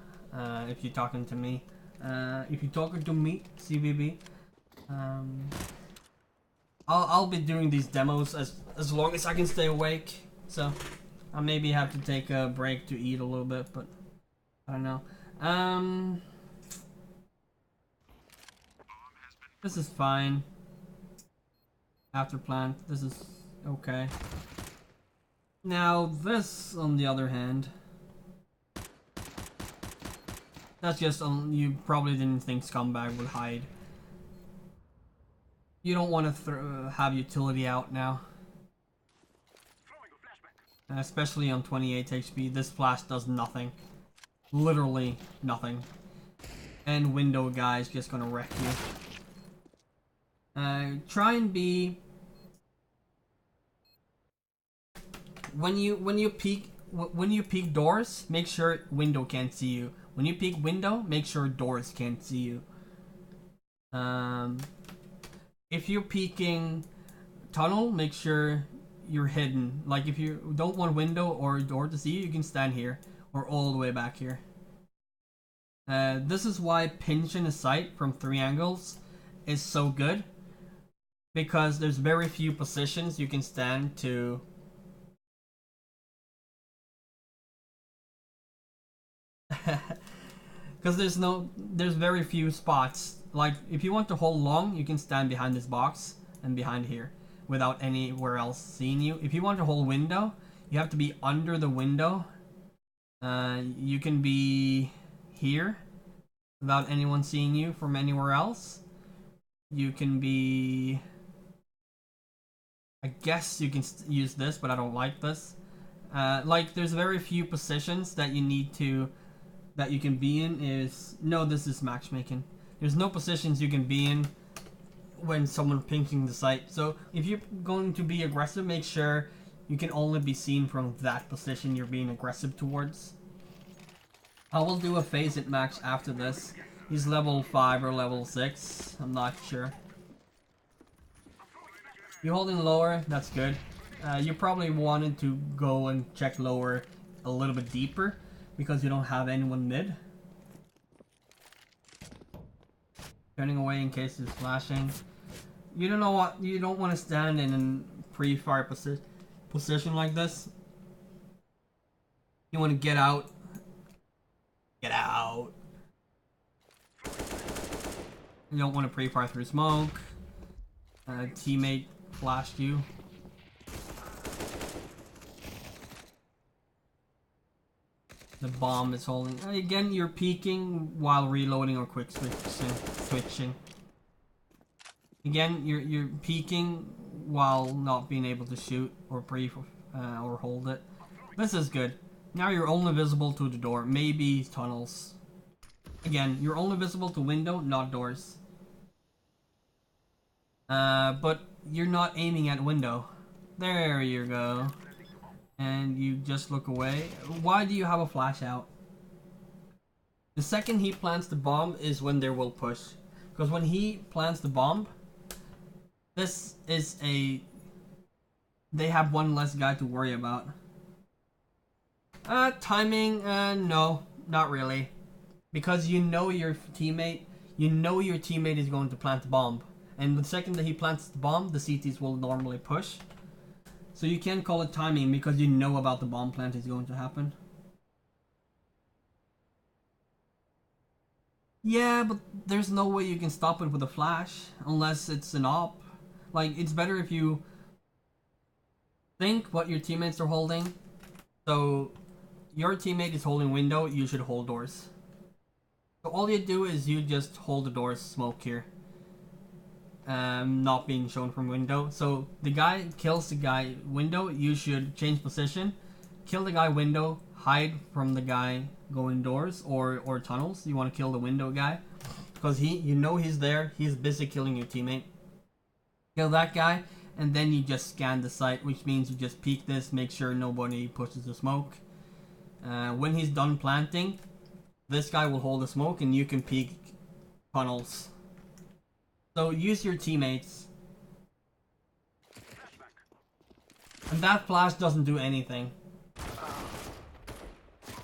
If you're talking to me, CBB. I'll be doing these demos as long as I can stay awake. So I maybe have to take a break to eat a little bit, but I don't know. This is fine. After plant, this is okay. Now this, on the other hand, that's just you probably didn't think Scumbag would hide. You don't want to have utility out now. Especially on 28 HP, this flash does nothing. Literally nothing. And window guy is just gonna wreck you. Try and be... When you peek doors, make sure window can't see you. When you peek window, make sure doors can't see you. If you're peeking tunnel, make sure you're hidden. Like if you don't want window or door to see you, you can stand here or all the way back here. This is why pinch in a sight from 3 angles is so good. because there's very few positions you can stand to. Because there's very few spots. Like if you want to hold long, you can stand behind this box and behind here without anywhere else seeing you. If you want to hold window, you have to be under the window. You can be here without anyone seeing you from anywhere else. You can be, I guess you can use this, but I don't like this. Like there's very few positions that you can be in. No, this is matchmaking. There's no positions you can be in when someone pinking the site. So if you're going to be aggressive, make sure you can only be seen from that position you're being aggressive towards. I will do a phase it max after this. He's level 5 or level 6. I'm not sure. You're holding lower, that's good. You probably wanted to go and check lower a little bit deeper because you don't have anyone mid. Turning away in case it's flashing. You don't know what, you don't want to stand in a pre-fire position like this. You want to get out. Get out. You don't want to pre-fire through smoke. Teammate flashed you. The bomb is holding. Again, you're peeking while reloading or quick switching. Again, you're peeking while not being able to shoot or or hold it. This is good. Now you're only visible to the door, maybe tunnels. Again, you're only visible to window, not doors. But you're not aiming at window. There you go. And you just look away. Why do you have a flash out? The second he plants the bomb is when there will push. Because when he plants the bomb, this is a... They have one less guy to worry about. Timing, no, not really. Because you know your teammate is going to plant the bomb. And the second that he plants the bomb, the CTs will normally push. So you can't call it timing because you know about the bomb plant is going to happen. Yeah, but there's no way you can stop it with a flash unless it's an op. Like, it's better if you think what your teammates are holding. So, your teammate is holding window, you should hold doors. So all you do is you just hold the doors, smoke here. Not being shown from window. So the guy kills the guy window, you should change position, kill the guy window, hide from the guy going doors or tunnels. You want to kill the window guy because you know he's there, he's busy killing your teammate. Kill that guy and then you just scan the site, which means you just peek this, make sure nobody pushes the smoke. When he's done planting, this guy will hold the smoke and you can peek tunnels. So use your teammates. And that flash doesn't do anything.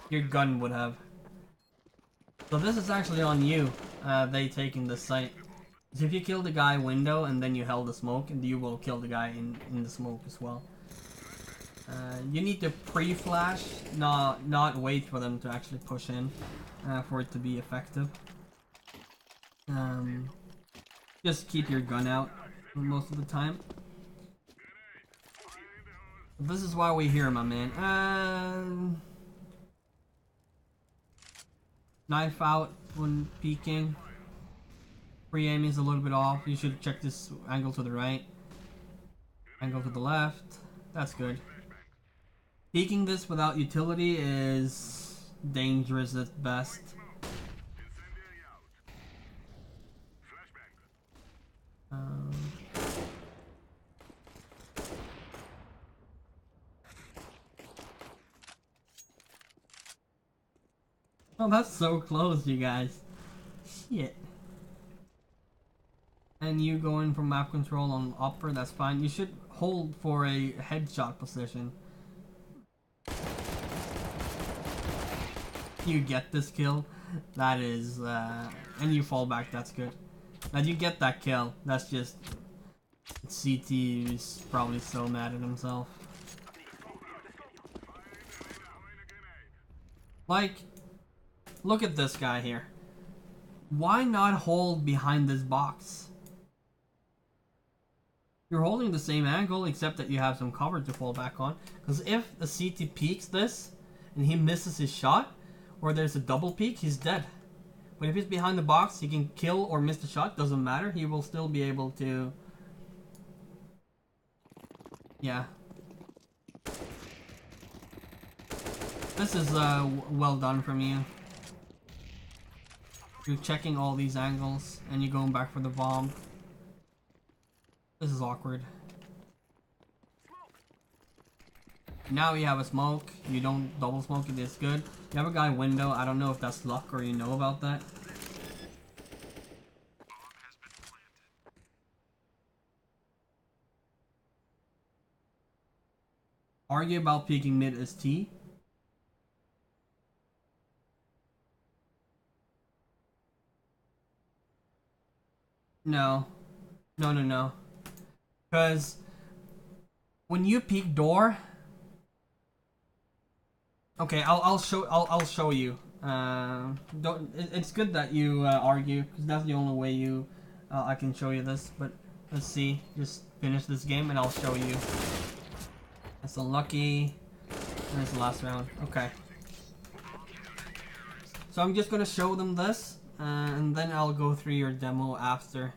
Your gun would have. So this is actually on you, they taking the site. So if you kill the guy window and then you held the smoke, and you will kill the guy in the smoke as well. You need to pre-flash, not wait for them to actually push in for it to be effective. Just keep your gun out most of the time. This is why we're here, my man. Knife out when peeking. Pre-aiming is a little bit off. You should check this angle to the right. Angle to the left. That's good. Peeking this without utility is dangerous at best. Oh, that's so close, you guys. Shit. And you go in from map control on upper, that's fine. You should hold for a headshot position. You get this kill. That is, and you fall back, that's good. Now you get that kill, that's just CT is probably so mad at himself. Like, look at this guy here. Why not hold behind this box? You're holding the same angle, except that you have some cover to fall back on. Because if the CT peeks this, and he misses his shot, or there's a double peek, he's dead. But if he's behind the box, he can kill or miss the shot, doesn't matter. He will still be able to... Yeah. This is well done from you. You're checking all these angles, and you're going back for the bomb. This is awkward. Now you have a smoke. You don't double smoke it, it's good. You have a guy window. I don't know if that's luck or you know about that. Argue about peeking mid as T. No. No. Because when you peek door... Okay, I'll show you. It's good that you argue, because that's the only way you I can show you this. But let's see, just finish this game and I'll show you. That's unlucky. There's the last round. Okay. So I'm just gonna show them this, and then I'll go through your demo after.